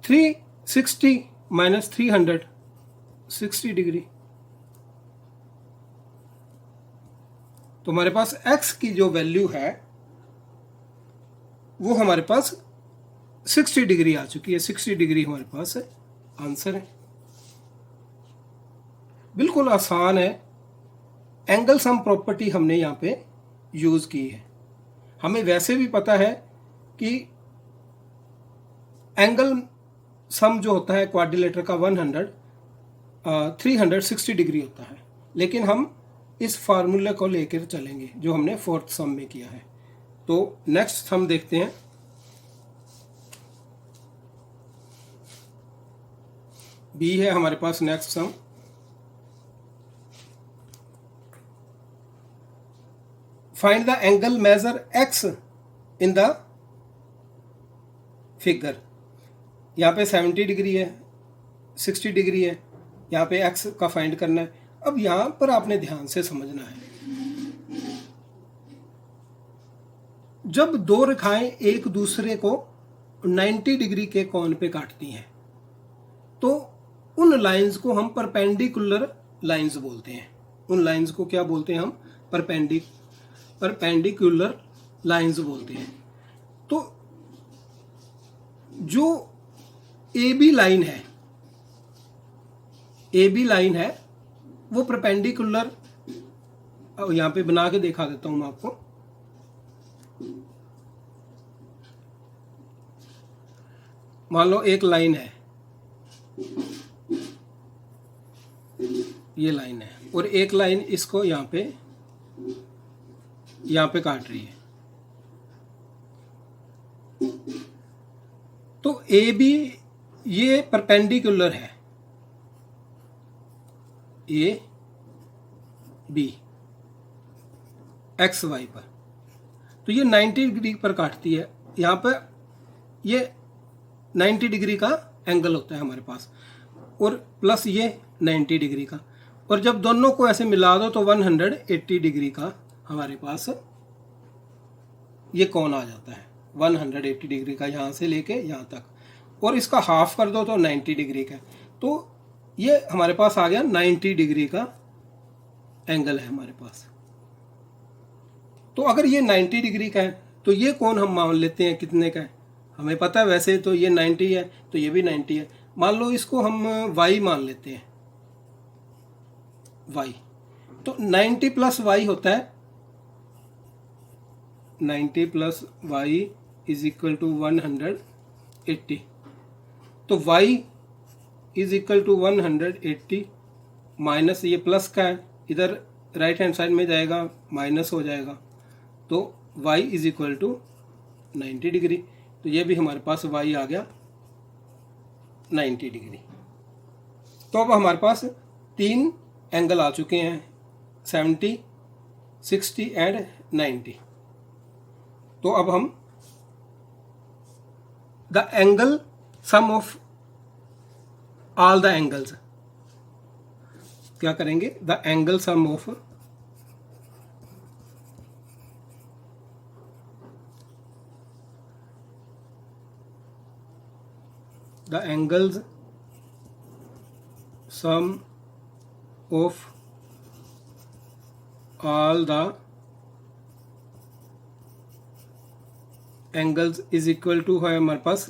360 माइनस 300 60 डिग्री. तो हमारे पास x की जो वैल्यू है वो हमारे पास 60 डिग्री आ चुकी है. 60 डिग्री हमारे पास आंसर है. बिल्कुल आसान है. एंगल सम प्रॉपर्टी हमने यहाँ पे यूज की है. हमें वैसे भी पता है कि एंगल सम जो होता है क्वाड्रिलेटरल का 360 डिग्री होता है, लेकिन हम इस फार्मूले को लेकर चलेंगे जो हमने फोर्थ सम में किया है. तो नेक्स्ट सम देखते हैं. बी है हमारे पास next sum. Find the angle measure x in the figure. यहाँ पे 70 डिग्री है, 60 डिग्री है, यहाँ पे x का फाइंड करना है. अब यहाँ पर आपने ध्यान से समझना है. जब दो रेखाएं एक दूसरे को 90 डिग्री के कोण पे काटती हैं तो उन लाइंस को हम परपेंडिकुलर लाइंस बोलते हैं. उन लाइंस को क्या बोलते हैं हम? परपेंडिकुलर लाइंस बोलते हैं. तो जो ए बी लाइन है वो परपेंडिकुलर, यहां पे बना के दिखा देता हूं मैं आपको. मान लो एक लाइन है, ये लाइन है, और एक लाइन इसको यहां पे काट रही है. तो ए बी ये परपेंडिकुलर है, ए बी एक्स वाई पर. तो ये 90 डिग्री पर काटती है. यहाँ पर ये 90 डिग्री का एंगल होता है हमारे पास, और प्लस ये 90 डिग्री का. और जब दोनों को ऐसे मिला दो तो 180 डिग्री का हमारे पास ये कोण आ जाता है. 180 डिग्री का यहाँ से लेके यहाँ तक, और इसका हाफ कर दो तो 90 डिग्री का. तो ये हमारे पास आ गया 90 डिग्री का एंगल है हमारे पास. तो अगर ये 90 डिग्री का है तो ये कोण हम मान लेते हैं कितने का है? हमें पता है वैसे तो ये 90 है, तो ये भी 90 है. मान लो इसको हम y मान लेते हैं, y. तो 90 प्लस y होता है 90 plus y is equal to 180. तो y is equal to 180 minus ये प्लस का है, इधर राइट हैंड साइड में जाएगा माइनस हो जाएगा. तो y is equal to 90 degree. तो ये भी हमारे पास y आ गया 90 डिग्री. तो अब हमारे पास 3 एंगल आ चुके हैं, 70, 60 एंड 90. तो अब हम the angle sum of all the angles क्या करेंगे? The angle sum of the angles sum of all the angles is equal to है हमारे पास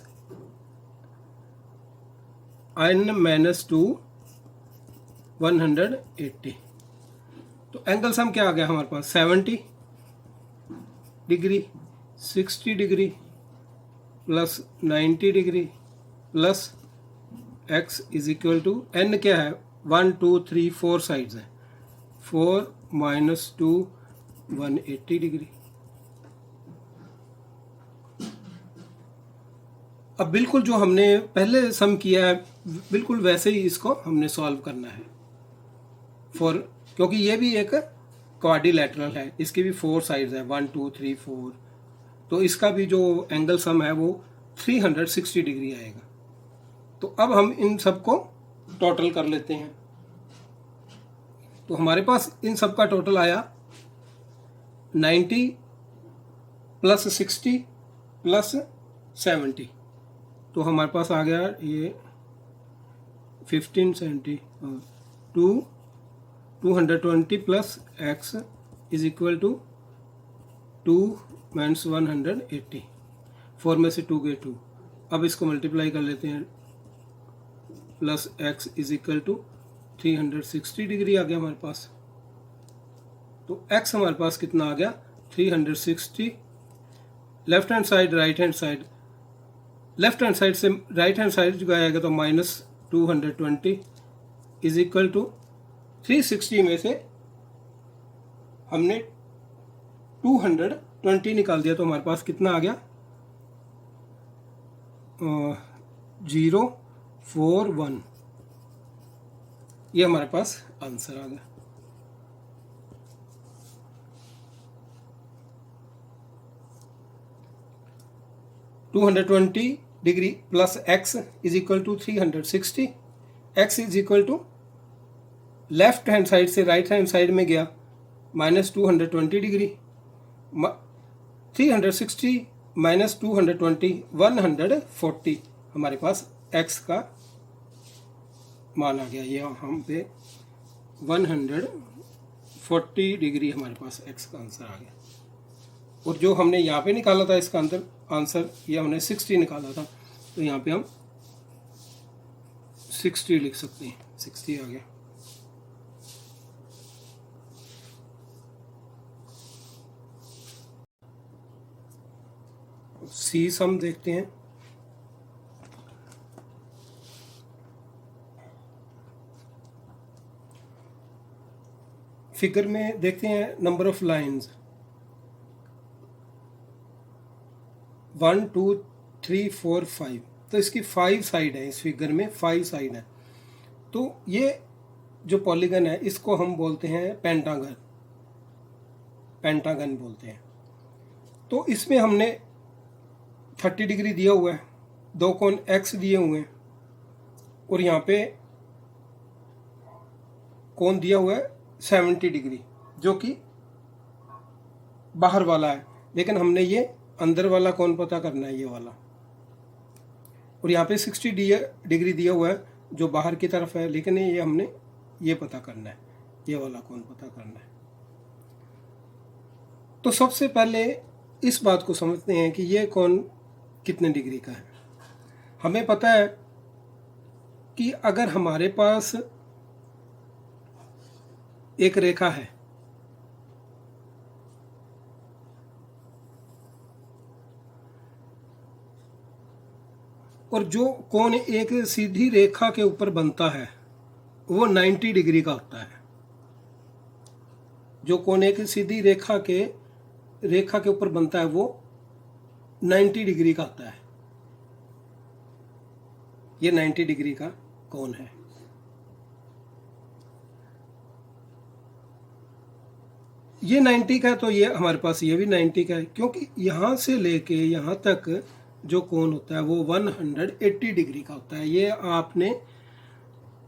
n माइनस 2 180. तो एंगल सम क्या आ गया हमारे पास? 70 degree, 60 degree plus 90 degree plus x is equal to n क्या है? 1 2 3 4 साइड्स हैं, 4 माइनस 2 180 डिग्री. अब बिल्कुल जो हमने पहले सम किया है बिल्कुल वैसे ही इसको हमने सॉल्व करना है फॉर, क्योंकि ये भी एक क्वाड्रिलेटरल है, इसकी भी 4 साइड्स है, 1 2 3 4, तो इसका भी जो एंगल सम है वो 360 डिग्री आएगा। तो अब हम इन सबको टोटल कर लेते हैं। तो हमारे पास इन सब का टोटल आया 90 प्लस 60 प्लस 70, तो हमारे पास आ गया ये 1570 220 plus x is equal to 2 minus 180, 4 में से 2 गए 2। अब इसको मल्टीप्लाई कर लेते हैं, plus x is equal to 360 degree आ गया हमारे पास। तो x हमारे पास कितना आ गया 360, left hand side right hand side, left hand side से राइट हैंड साइड जो आएगा तो माइनस 220 इज इक्वल टू 360 में से हमने 220 निकाल दिया, तो हमारे पास कितना आ गया 041, ये हमारे पास आंसर आ गया। Two 220 degree plus x is equal to 360, x is equal to left hand side से राइट हैंड साइड में गया माइनस 220 डिग्री, 360 माइनस 220 140 हमारे पास x का मान आ गया। ये हम पे 140 डिग्री हमारे पास x का आंसर आ गया। और जो हमने यहाँ पे निकाला था इसका आंसर ये हमने 60 निकाला था, तो यहाँ पे हम 60 लिख सकते हैं, 60 आ गया। सी सम देखते हैं। फिगर में देखते हैं नंबर ऑफ लाइंस 1 2 3 4 5, तो इसकी 5 साइड है, इस फिगर में 5 साइड है। तो ये जो पॉलीगन है इसको हम बोलते हैं पेंटागन, पेंटागन बोलते हैं। तो इसमें हमने 30 डिग्री दिया हुआ है, दो कोण x दिए हुए हैं और यहाँ पे कोण दिया हुआ है 70 डिग्री जो कि बाहर वाला है, लेकिन हमने ये अंदर वाला कोण पता करना है, ये वाला। और यहाँ पे 60 डिग्री दिया हुआ है जो बाहर की तरफ है, लेकिन ये हमने ये पता करना है, ये वाला कोण पता करना है। तो सबसे पहले इस बात को समझते हैं कि ये कोण कितने डिग्री का है। हमें पता है कि अगर हमारे पास एक रेखा है और जो कोण एक सीधी रेखा के ऊपर बनता है वो 90 डिग्री का होता है। जो कोण एक सीधी रेखा के ऊपर बनता है वो 90 डिग्री का होता है। ये 90 डिग्री का कोण है। ये 90 का है तो ये हमारे पास ये भी 90 का है, क्योंकि यहाँ से लेके यहाँ तक जो कोण होता है वो 180 डिग्री का होता है। ये आपने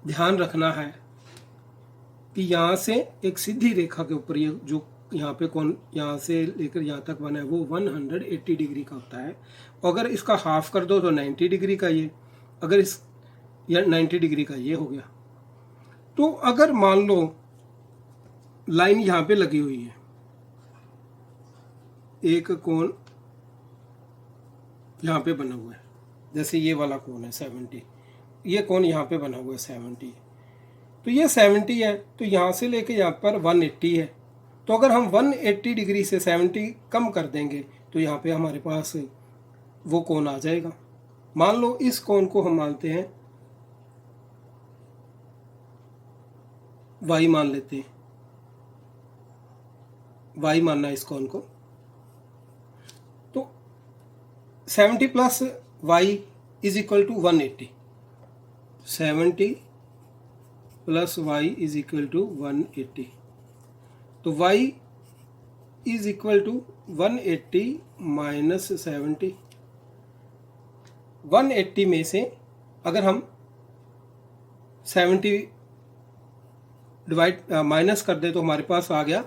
ध्यान रखना है कि यहाँ से एक सीधी रेखा के ऊपर ये जो यहाँ पे कोण यहाँ से लेकर यहाँ तक बना है वो 180 डिग्री का होता है। अगर इसका हाफ कर दो तो 90 डिग्री का ये, अगर इस या 90 डिग्री का ये हो गया। तो अगर मान लो लाइन यहाँ पे लगी हुई है, एक कोण यहाँ पे बना हुआ है, जैसे ये वाला कोण है 70, ये कोण यहाँ पे बना हुआ है 70, तो ये 70 है, तो यहाँ से लेके यहाँ पर 180 है। तो अगर हम 180 डिग्री से 70 कम कर देंगे तो यहाँ पे हमारे पास वो कोण आ जाएगा। मान लो इस कोण को हम मानते हैं y मान लेते हैं, y मानना है इस कोण को। तो 70 plus y is equal to 180, 70 plus y is equal to 180। तो y is equal to 180 minus 70। 180 में से अगर हम 70 डिवाइड माइनस कर दे तो हमारे पास आ गया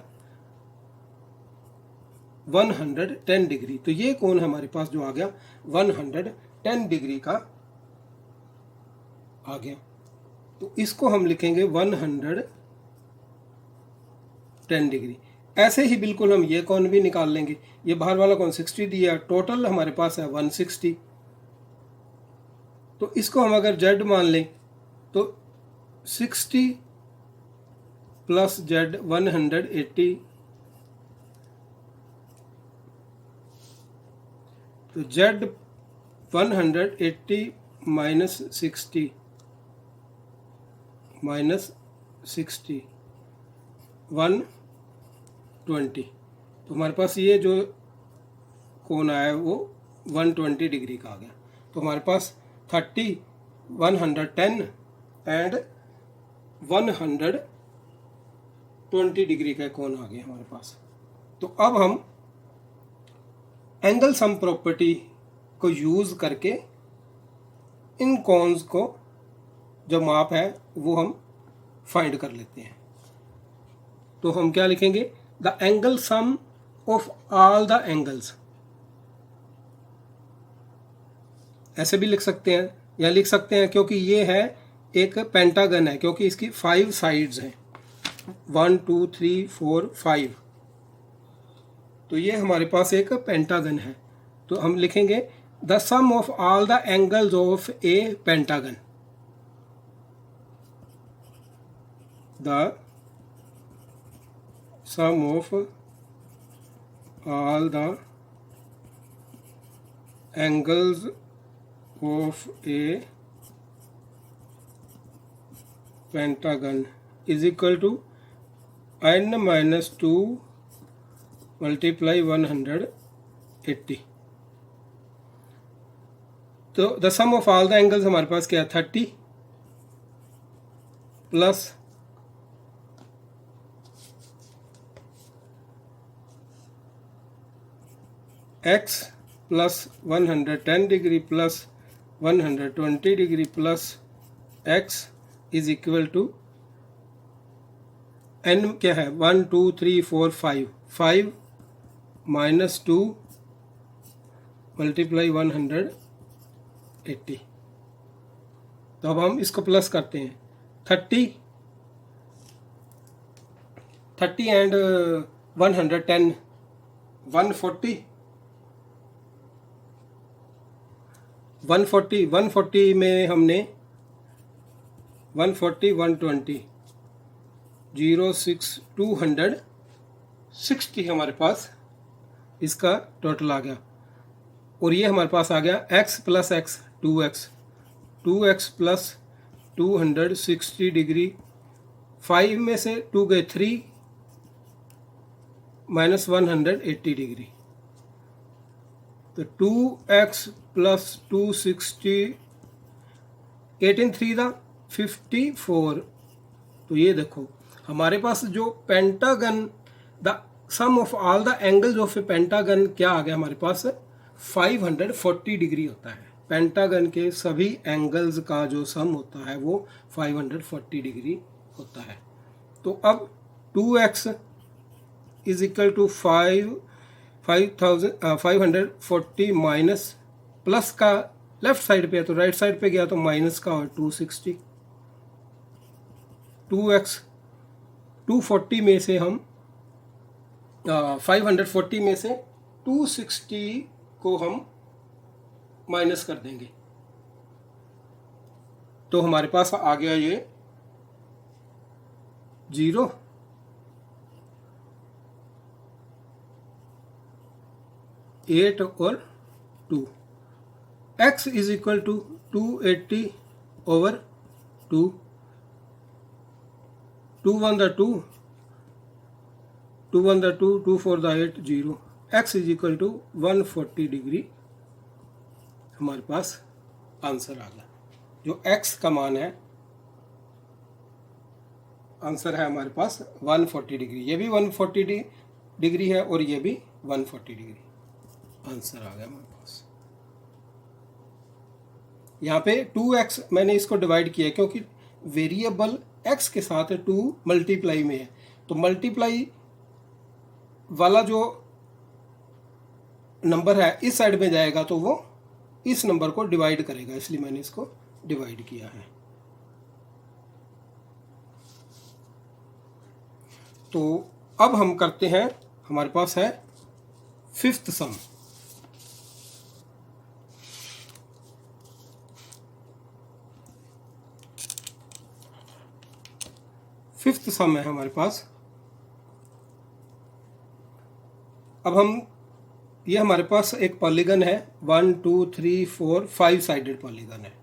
110 डिग्री। तो ये कोण है हमारे पास जो आ गया 110 डिग्री का आ गया। तो इसको हम लिखेंगे 110 डिग्री। ऐसे ही बिल्कुल हम ये कोण भी निकाल लेंगे। ये बाहर वाला कोण 60 दिया, टोटल हमारे पास है 160। तो इसको हम अगर z मान लें तो 60 प्लस z 180, तो z 180 माइनस 60 120। तो हमारे पास ये जो कोण आया वो 120 डिग्री का आ गया। तो हमारे पास 30, 110 एंड 120 डिग्री का कोण आ गया हमारे पास। तो अब हम एंगल सम प्रॉपर्टी को यूज करके इन कोन्स को जो माप है वो हम फाइंड कर लेते हैं। तो हम क्या लिखेंगे, the angle sum of all the angles. ऐसे भी लिख सकते हैं या लिख सकते हैं क्योंकि ये है एक पेंटागन है, क्योंकि इसकी 5 साइड्स हैं, 1 2 3 4 5। तो ये हमारे पास एक पेंटागन है। तो हम लिखेंगे the sum of all the angles of a pentagon. The sum of all the angles of a pentagon is equal to n minus 2 multiply 180। तो the sum of all the angles हमारे पास क्या है, 30 plus x plus 110 degree plus 120 degree plus x is equal to n क्या है, 1 2 3 4 5 minus 2 multiply 180। तो अब हम इसको प्लस करते हैं, 30 एंड 110 140 में हमने 140 120 06 260 हमारे पास इसका टोटल आ गया। और ये हमारे पास आ गया x plus x 2x plus 260 degree. 5 में से 2 गए 3 माइनस 180 डिग्री। तो 2x प्लस 260, 18 3 दा 54। तो ये देखो हमारे पास जो pentagon, the sum of all the angles of a pentagon क्या आ गया हमारे पास, 540 डिग्री होता है। पेंटागन के सभी एंगल्स का जो सम होता है वो 540 डिग्री होता है। तो अब 2x is equal to 540 minus plus का लेफ्ट साइड पे है तो राइट साइड पे गया तो माइनस का और 260। 2x 240 में से हम 540 में से 260 को हम माइनस कर देंगे तो हमारे पास आ गया ये 0। एट और 2। x is equal to 280 over 2, 2 1 द 2, 2 1 द 2, 2 4 द 8, 0। x is equal to 140 degree हमारे पास आंसर आ गया। जो x का मान है, आंसर है हमारे पास 140 डिग्री। ये भी 140 डिग्री है और ये भी 140 डिग्री। आंसर आ गया हमारे पास। यहाँ पे 2x मैंने इसको डिवाइड किया क्योंकि वेरिएबल x के साथ 2 मल्टीप्लाई में है, तो मल्टीप्लाई वाला जो नंबर है इस साइड में जाएगा तो वो इस नंबर को डिवाइड करेगा, इसलिए मैंने इसको डिवाइड किया है। तो अब हम करते हैं, हमारे पास है फिफ्थ सम। फिफ्थ सम है हमारे पास। अब हम, ये हमारे पास एक पॉलीगन है, 1 2 3 4 5 साइडेड पॉलीगन है।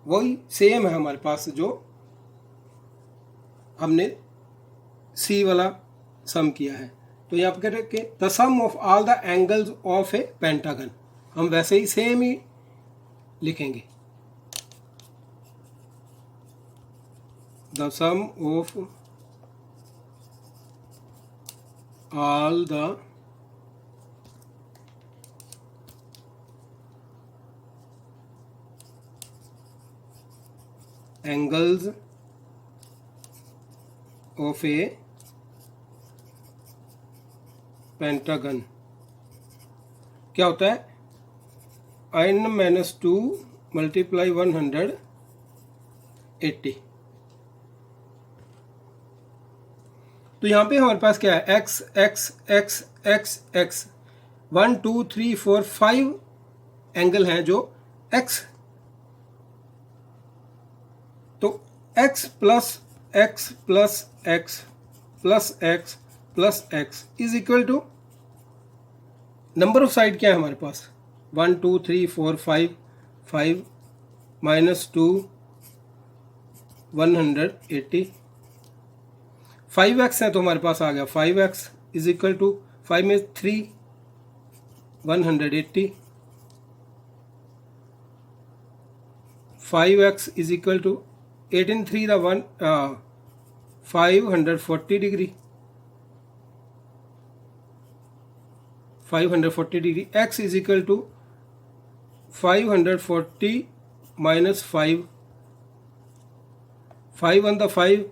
वही सेम है हमारे पास जो हमने सी वाला सम किया है। तो यहाँ पर कह रहे कि the sum of all the angles of a pentagon, हम वैसे ही सेम ही लिखेंगे। The sum of all the angles of a pentagon क्या होता है, n-2 मल्टीप्लाई 180। तो यहाँ पे हमारे पास क्या है, x x x x x 1 2 3 4 5 angle हैं जो x, तो x plus x plus x plus x plus x is equal to number of side क्या है हमारे पास, 1 2 3 4 5 5 माइनस 2 180, 5x है तो हमारे पास आ गया 5x इज इक्वल टू 5 में 3 180, 5x is equal to 8 in 3 the 540 degree, 540 degree. x is equal to 540 minus 5, 5 on the 5,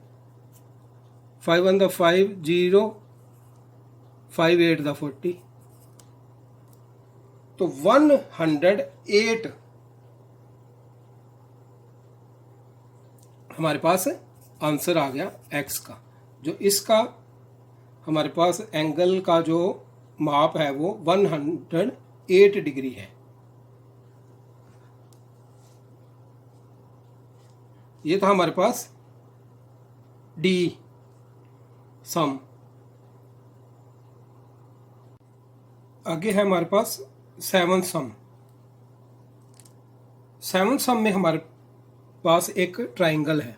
5 on the 5 0, 5 8 the 40, तो 108 हमारे पास आंसर आ गया x का। जो इसका हमारे पास एंगल का जो माप है वो 108 डिग्री है। ये था हमारे पास डी सम। आगे है हमारे पास सेवन सम। सेवन सम में हमारे पास एक ट्राइंगल है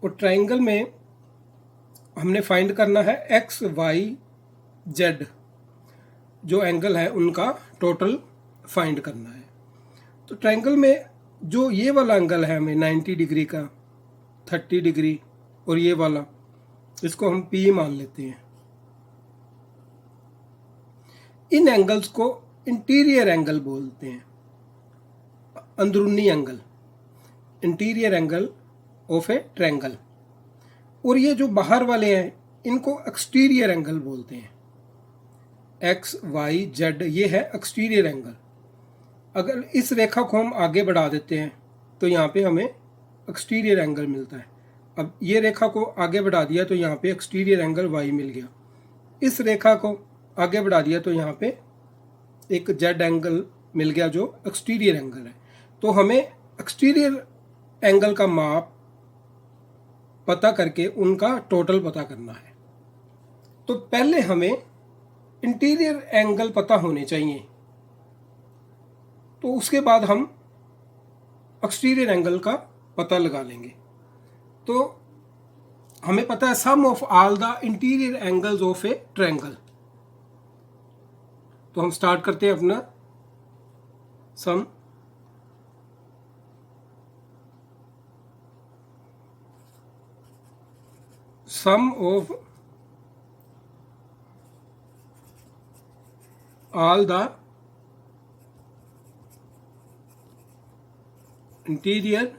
और ट्राइंगल में हमने फाइंड करना है एक्स वाई जेड जो एंगल है उनका टोटल फाइंड करना है। तो ट्राइंगल में जो ये वाला एंगल है हमें 90 डिग्री का, 30 डिग्री और ये वाला, इसको हम पी मान लेते हैं। इन एंगल्स को इंटीरियर एंगल बोलते हैं, अंदरूनी angle, interior angle of a triangle. और ये जो बाहर वाले हैं इनको एक्सटीरियर एंगल बोलते हैं। एक्स वाई जेड ये है एक्सटीरियर एंगल। अगर इस रेखा को हम आगे बढ़ा देते हैं तो यहाँ पे हमें एक्सटीरियर एंगल मिलता है। अब ये रेखा को आगे बढ़ा दिया तो यहाँ पे एक्सटीरियर एंगल वाई मिल गया। इस रेखा को आगे बढ़ा दिया तो यहाँ पे एक जेड एंगल मिल गया जो एक्सटीरियर एंगल है। तो हमें एक्सटीरियर एंगल का माप पता करके उनका टोटल पता करना है। तो पहले हमें इंटीरियर एंगल पता होने चाहिए, तो उसके बाद हम एक्सटीरियर एंगल का पता लगा लेंगे। तो हमें पता है sum of all the interior angles of a triangle. तो हम स्टार्ट करते हैं अपना सम। sum of all the interior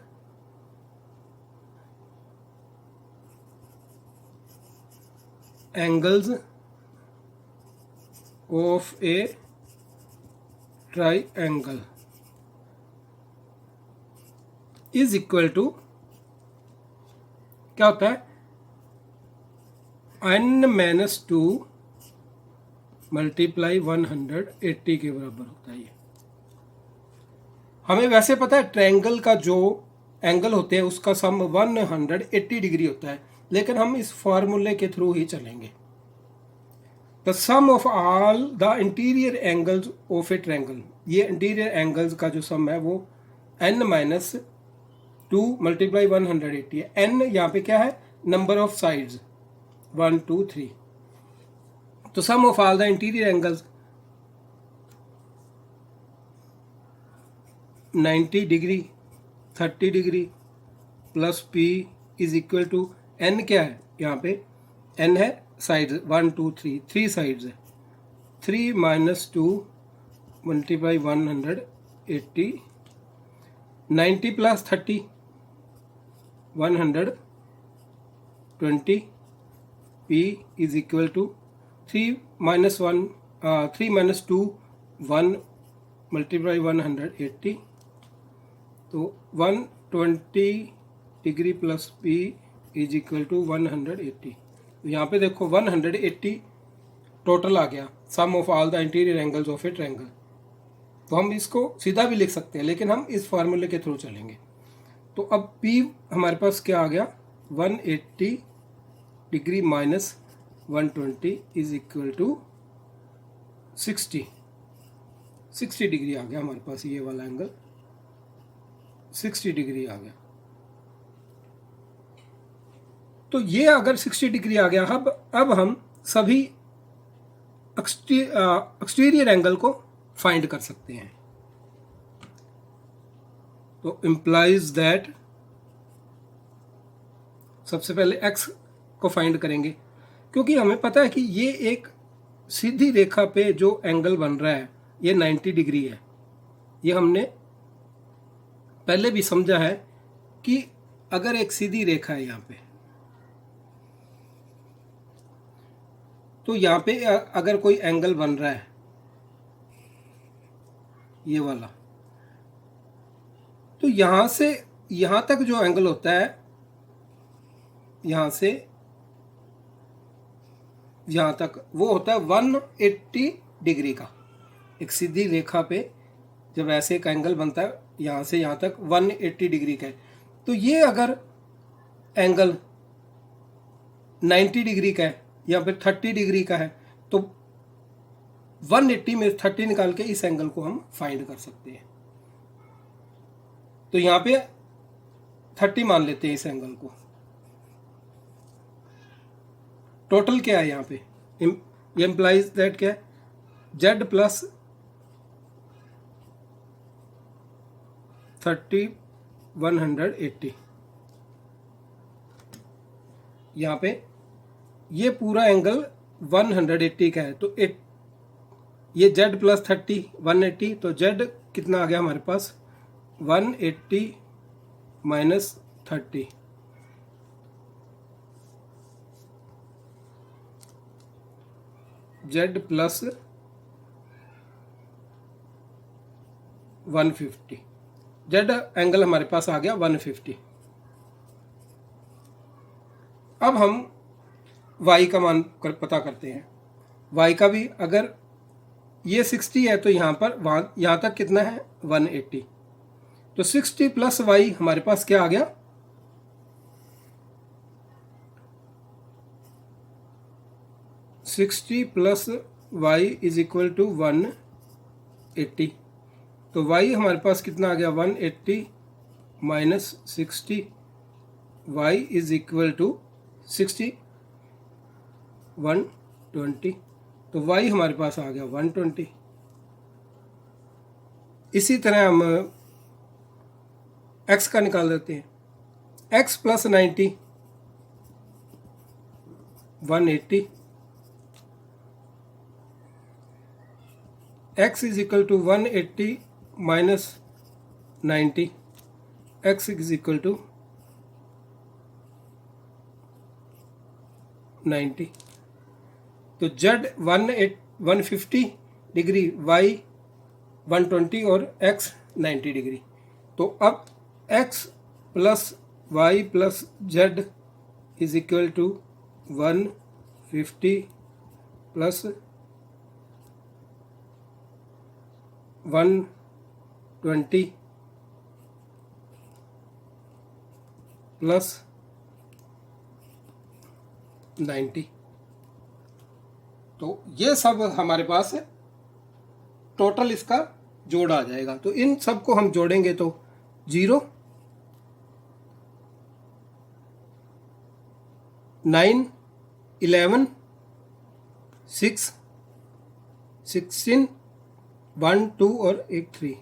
angles of a triangle is equal to, क्या होता है, n-2 मल्टीप्लाई 180 के बराबर होता है। ये हमें वैसे पता है ट्रायंगल का जो एंगल होते हैं उसका सम 180 डिग्री होता है, लेकिन हम इस फॉर्मूले के थ्रू ही चलेंगे। The sum of all the interior angles of a triangle, ये इंटीरियर एंगल्स का जो सम है वो n-2 मल्टीप्लाई 180 है। n यहाँ पे क्या है, नंबर ऑफ साइड्स 1 2 3। तो sum of all the interior angles 90 degree 30 degree plus p is equal to n, क्या है यहाँ पे, n है साइड्स 1 2 3, 3 साइड्स है, 3 minus 2 multiply 180, 90 plus 30 120, p is equal to 3 minus 2 1 multiply 180, तो 120 degree plus p is equal to 180। तो यहाँ पे देखो 180 टोटल आ गया, sum of all the interior angles of a triangle. तो हम इसको सीधा भी लिख सकते हैं, लेकिन हम इस फार्मूले के थ्रू चलेंगे। तो अब p हमारे पास क्या आ गया, 180 degree minus 120 is equal to 60 degree आ गया हमारे पास, ये वाला एंगल 60 डिग्री आ गया। तो ये अगर 60 डिग्री आ गया, अब हम सभी एक्सटीरियर एंगल को फाइंड कर सकते हैं। तो इम्प्लाइज दैट, सबसे पहले x को फाइंड करेंगे, क्योंकि हमें पता है कि ये एक सीधी रेखा पे जो एंगल बन रहा है ये 90 डिग्री है। ये हमने पहले भी समझा है कि अगर एक सीधी रेखा है यहाँ पे, तो यहाँ पे अगर कोई एंगल बन रहा है ये वाला, तो यहाँ से यहाँ तक जो एंगल होता है, यहाँ से यहाँ तक वो होता है 180 डिग्री का। एक सीधी रेखा पे जब ऐसे एक एंगल बनता है यहाँ से यहाँ तक 180 डिग्री का है, तो ये अगर एंगल 90 डिग्री का है या फिर 30 डिग्री का है, तो 180 में 30 निकाल के इस एंगल को हम फाइंड कर सकते हैं। तो यहाँ पे 30 मान लेते हैं इस एंगल को। टोटल क्या है यहाँ पे, ये इम्प्लाइज दैट क्या है, z प्लस 30 180। यहाँ पे ये पूरा एंगल 180 का है, तो ये z प्लस 30 180, तो z कितना आ गया हमारे पास, 180 minus 30, z plus 150, z angle हमारे पास आ गया 150। अब हम y का मान पता करते हैं। y का भी अगर ये 60 है तो यहाँ पर यहाँ तक कितना है 180, तो 60 प्लस y हमारे पास क्या आ गया, 60 plus y is equal to 180। तो y हमारे पास कितना आ गया 180 minus 60, y is equal to 60 120, तो y हमारे पास आ गया 120। इसी तरह हम x का निकाल देते हैं। x plus 90 180, x is equal to 180 minus 90, x is equal to 90। तो z 150 डिग्री, y 120 और x 90 डिग्री। तो अब x plus y plus z is equal to 150 plus 120 plus 90। तो ये सब हमारे पास है, टोटल इसका जोड़ आ जाएगा। तो इन सब को हम जोड़ेंगे तो 0, 9, 11, 6, 16, 1, 2 और एक 3,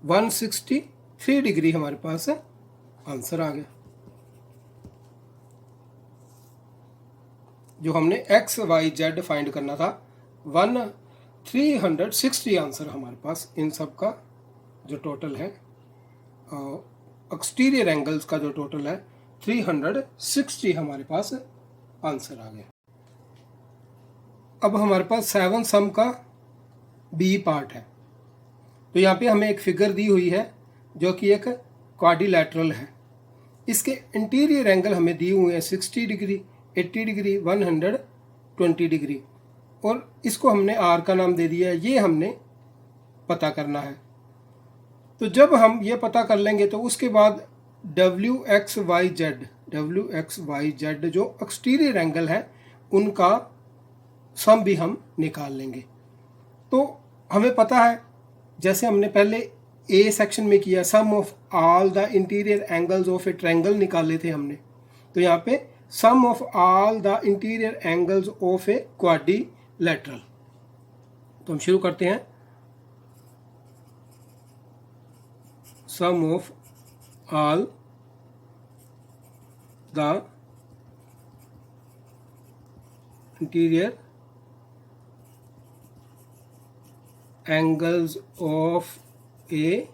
163 डिग्री हमारे पास है, आंसर आ गया। जो हमने एक्स वाई जेड फाइंड करना था 360 आंसर हमारे पास। इन सब का जो टोटल है, एक्सटीरियर एंगल्स का जो टोटल है 360 हमारे पास आंसर आ गया। अब हमारे पास 7 सम का बी पार्ट है। तो यहाँ पे हमें एक फिगर दी हुई है जो कि एक क्वाड्रिलैटरल है। इसके इंटीरियर एंगल हमें दिए हुए हैं 60 डिग्री, 80 डिग्री, 120 डिग्री, और इसको हमने आर का नाम दे दिया है। ये हमने पता करना है। तो जब हम ये पता कर लेंगे तो उसके बाद डब्ल्यू एक्स वाई जेड जो एक्सटीरियर एंगल है उनका सम भी हम निकाल लेंगे। तो हमें पता है, जैसे हमने पहले ए सेक्शन में किया, sum of all the interior angles of a triangle निकाले थे हमने। तो यहाँ पे sum of all the interior angles of a quadrilateral. तो हम शुरू करते हैं। Sum of all the interior angles of a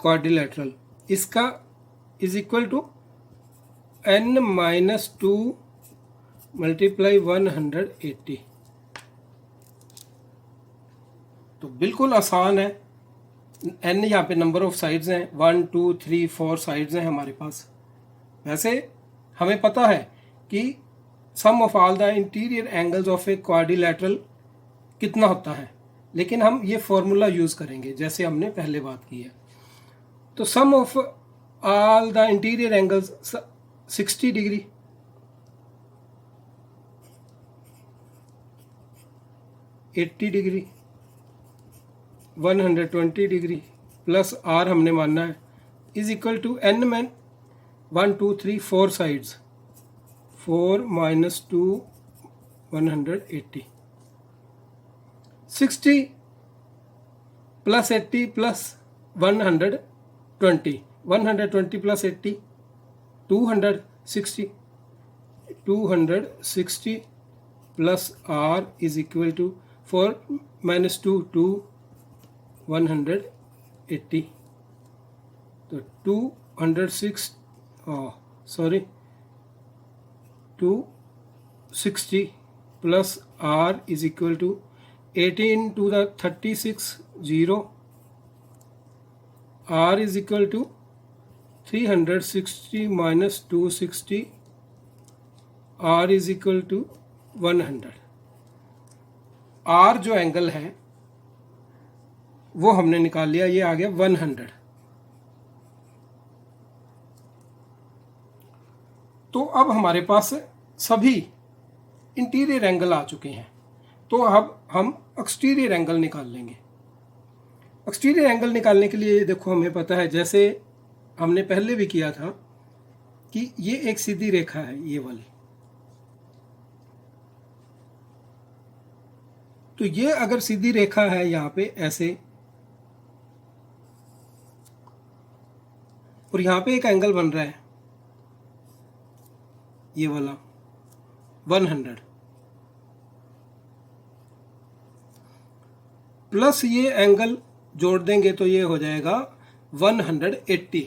quadrilateral, इसका is equal to n-2 multiply 180। तो बिल्कुल आसान है। n यहाँ पे नंबर ऑफ साइड्स हैं, 1 2 3 4 साइड्स हैं हमारे पास। वैसे हमें पता है कि sum of all the interior angles of a quadrilateral कितना होता है, लेकिन हम ये फॉर्मूला यूज़ करेंगे जैसे हमने पहले बात की है। तो sum of all the interior angles 60 degree, eighty degree, 120 degree plus R हमने मानना है, इज इक्वल टू एन में 1 2 3 4 sides, 4 minus 2 180, 60 plus 80 plus 120, 120 plus 80 260, 260 plus r is equal to 4 minus 2 2 180। तो 260 plus r is equal to 18 to the 36 0, r is equal to 360 minus 260, r is equal to 100। r जो angle है वो हमने निकाल लिया, ये आ गया 100। तो अब हमारे पास सभी इंटीरियर एंगल आ चुके हैं। तो अब हम एक्सटीरियर एंगल निकाल लेंगे। एक्सटीरियर एंगल निकालने के लिए देखो हमें पता है, जैसे हमने पहले भी किया था, कि ये एक सीधी रेखा है ये वाली। तो ये अगर सीधी रेखा है यहाँ पे ऐसे, और यहाँ पे एक एंगल बन रहा है ये वाला 100 प्लस ये एंगल जोड़ देंगे तो ये हो जाएगा 180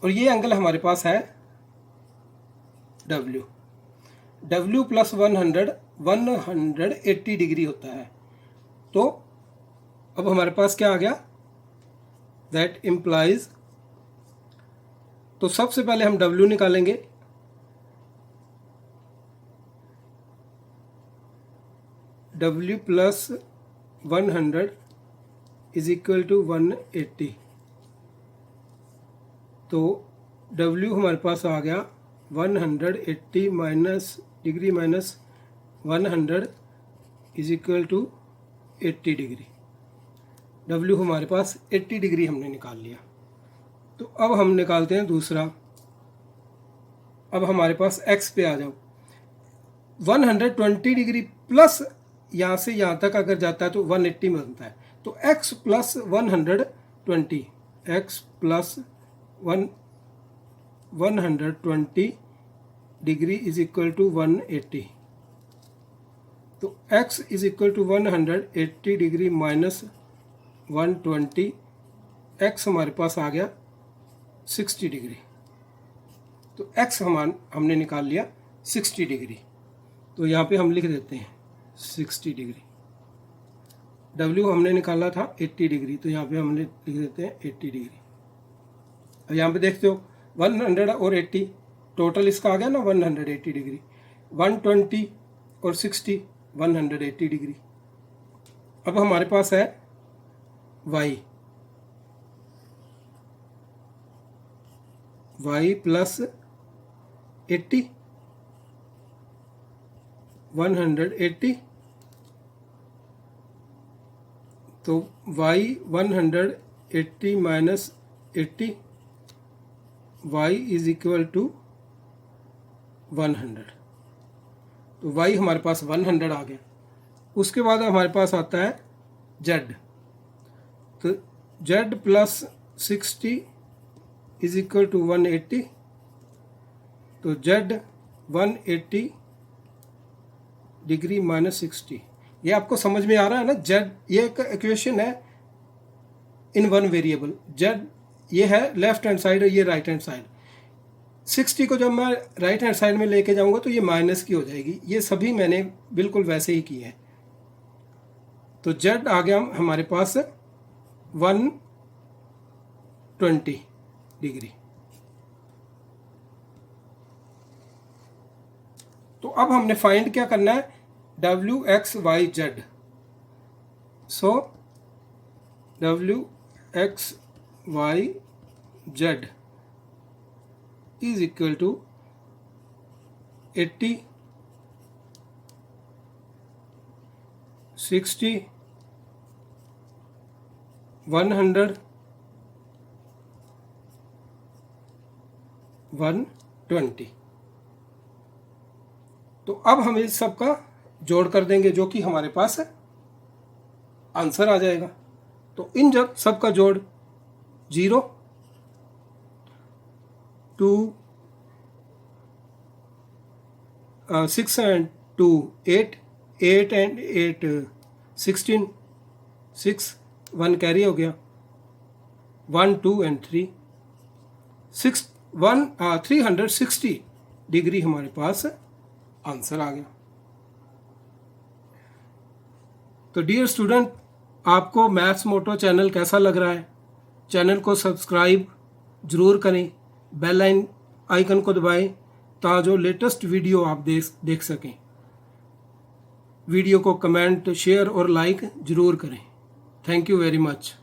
और ये एंगल हमारे पास है W प्लस 180 डिग्री होता है। तो अब हमारे पास क्या आ गया, दैट इम्प्लाइज, तो सबसे पहले हम W निकालेंगे। W plus 100 is equal to 180, तो W हमारे पास आ गया 180 minus degree minus 100 is equal to 80 degree. W हमारे पास 80 डिग्री हमने निकाल लिया। तो अब हम निकालते हैं दूसरा। अब हमारे पास X पे आ जाओ, 120 डिग्री प्लस यहाँ से यहाँ तक अगर जाता है तो 180 में बनता है। तो x plus 120, x plus 120 degree is equal to 180। तो x is equal to 180 degree minus 120, x हमारे पास आ गया 60 डिग्री। तो x हमने निकाल लिया 60 डिग्री। तो यहाँ पे हम लिख देते हैं 60 डिग्री। W हमने निकाला था 80 डिग्री, तो यहाँ पे हमने लिख देते हैं 80 डिग्री। अब यहाँ पे देखते हो 100 और 80 टोटल इसका आ गया ना 180 डिग्री, 120 और 60 180 डिग्री। अब हमारे पास है y प्लस 80 180, तो y 180 minus 80, y is equal to 100। तो y हमारे पास 100 आ गया। उसके बाद हमारे पास आता है z, तो z plus 60 is equal to 180, तो z 180 डिग्री माइनस 60। ये आपको समझ में आ रहा है ना, z ये एक इक्वेशन है इन वन वेरिएबल। z ये है लेफ्ट हैंड साइड और ये राइट हैंड साइड। 60 को जब मैं राइट हैंड साइड में लेके जाऊंगा तो ये माइनस की हो जाएगी। ये सभी मैंने बिल्कुल वैसे ही किए हैं। तो z आ गया हमारे पास 120 डिग्री। तो अब हमने फाइंड क्या करना है, W X Y Z। So W X Y Z is equal to 80, 60, 100, 120। तो अब हम इस सब का जोड़ कर देंगे जो कि हमारे पास आंसर आ जाएगा। तो इन जब सब का जोड़ 0 2 6 and 2 8 8 and 8 16 6 1 कैरी हो गया 1 2 and 3 6 1 360 डिग्री हमारे पास आंसर आ गया। तो डियर स्टूडेंट, आपको मैथ्स मोटो चैनल कैसा लग रहा है? चैनल को सब्सक्राइब ज़रूर करें, बेल आइकन को दबाएं ताकि जो लेटेस्ट वीडियो आप देख सकें। वीडियो को कमेंट, शेयर और लाइक ज़रूर करें। Thank you very much.